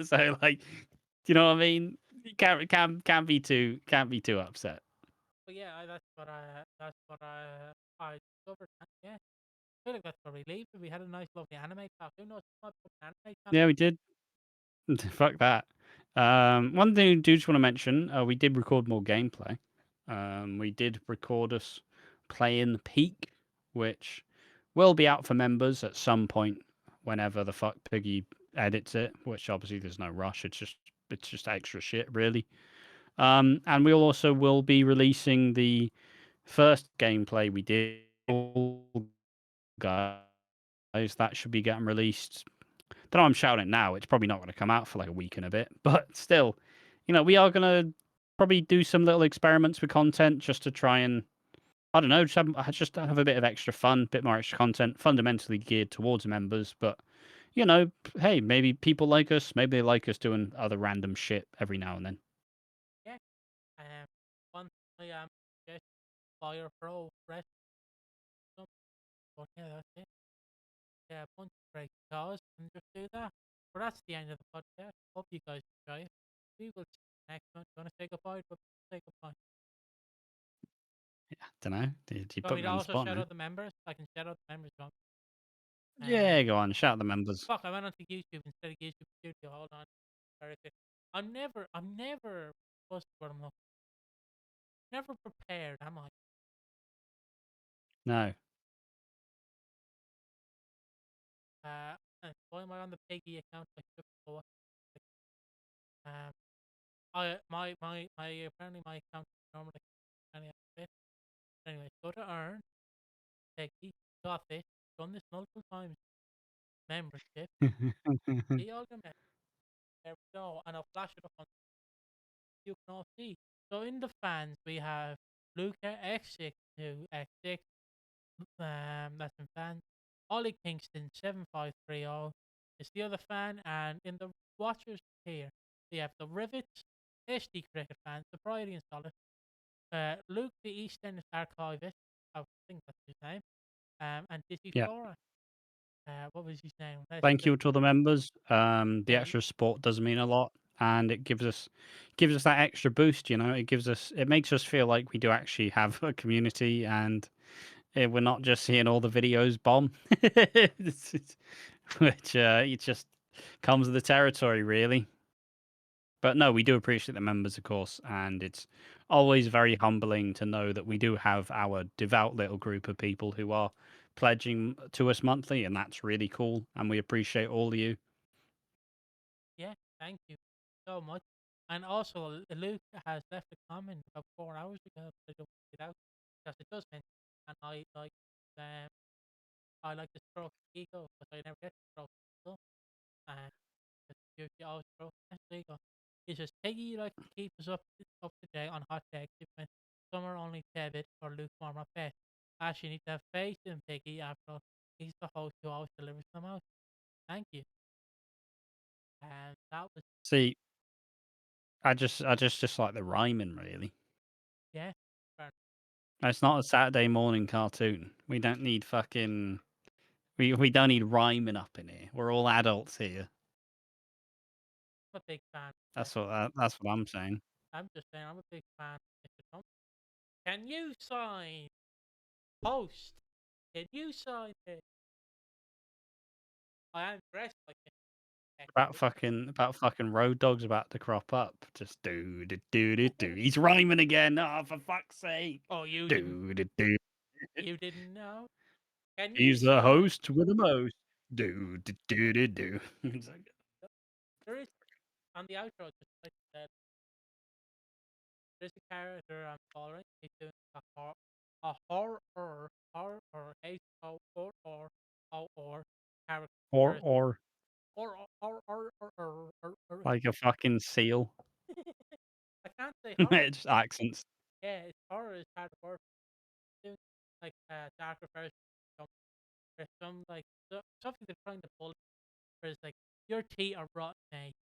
So, like, do you know what I mean? You can't be too upset. But yeah, that's what I discovered. And yeah, I feel like that's where we leave it. We had a nice, lovely anime talk. Who knows? We might put an anime channel. Yeah, we did. Fuck that. One thing I do just want to mention, we did record more gameplay. We did record us playing Peak, which will be out for members at some point whenever the fuck Piggy edits it, which obviously there's no rush. It's just extra shit, really. And we also will be releasing the first gameplay we did, guys. That should be getting released. Don't know, I'm shouting it now. It's probably not going to come out for like a week and a bit, but still, we are going to probably do some little experiments with content just to try and, I don't know, just have a bit of extra fun, bit more extra content, fundamentally geared towards members. But hey, maybe people like us. Maybe they like us doing other random shit every now and then. Yeah. One I just Fire Pro Rest. But yeah, that's it. Yeah, punch break pause and just do that. But that's the end of the podcast. Hope you guys enjoy it. We will see you next one. You want to say goodbye? But say goodbye. Yeah, don't know. You You want put me me to on the also spot shout now. out the members? I can shout out the members. Yeah, go on, shout the members. Fuck, I went onto YouTube instead of YouTube Studio. Hold on. Very quick. I'm never what's the word I'm looking. Never prepared, am I? No. And why am I on the Piggy account? I took the what? My apparently my account is normally any other bit. Anyway, go to earn, Piggy, got this, done this multiple times. Membership, see all your members. There we go, and I'll flash it up on you can all see. So in the fans we have Luca X62 X6, that's in fans. Ollie Kingston 7530 is the other fan, and in the watchers here we have the Rivets, SD Cricket fans, Sobriety and Solid, Luke the EastEnders archivist, I think that's his name, and Dizzy Yeah. Flora. What was his name? Let's Thank just you to all the members. The yeah, extra support does mean a lot, and it gives us that extra boost. It makes us feel like we do actually have a community, and we're not just seeing all the videos bomb, which it just comes with the territory, really. But no, we do appreciate the members, of course, and it's always very humbling to know that we do have our devout little group of people who are pledging to us monthly, and that's really cool. And we appreciate all of you. yeah. Thank you so much. And also, Luke has left a comment about 4 hours ago, but I don't get out because it does mention, and I like them. I like to stroke the ego, but I never get to stroke the ego. And you always stroke the ego. He says, Piggy likes to keep us up to date on hot takes, even some are only tepid or lukewarm at best. Ash, you need to have faith in Piggy. After all, he's the host who always delivers the most. Thank you. And that was, See, I just like the rhyming really. yeah, fair. It's not a Saturday morning cartoon. We don't need fucking we don't need rhyming up in here. We're all adults here. I'm a big fan. That's what I'm saying. I'm just saying, I'm a big fan of Mr. Trump. Can you sign post? Can you sign it? I am dressed like About fucking road dogs about to crop up. Just do. He's rhyming again. Oh, for fuck's sake. Oh, you didn't. Do. You didn't know. Can you He's the sign? host with the most. Do. It's like, There is on the outro. Just like I said, there's a character I'm following. He's doing a horror, H-O-R-R character. or Or. like a fucking seal. I can't say horror. It's accents. Yeah, it's horror is hard to work. Doing like darker version. There's some like something they're trying to pull. Where it's like your teeth are rotten, mate.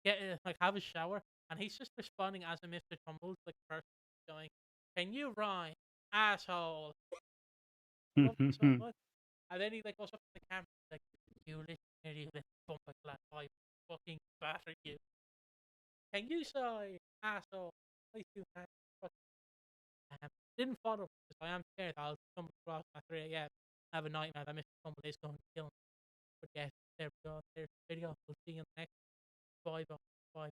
Get like have a shower, and he's just responding as a Mr. Tumbles, like person going, "Can you rhyme, asshole?" Love it so much. And then he like goes up to the camera, like, "You listen here, you little bump of glass, I fucking batter you. Can you say asshole?" Please do that. But didn't follow because I am scared I'll come across at 3 a.m. have a nightmare that Mr. Tumble is going to kill me. But yes, there we go. There's the video. We'll see you in the next. Bye bye. Bye.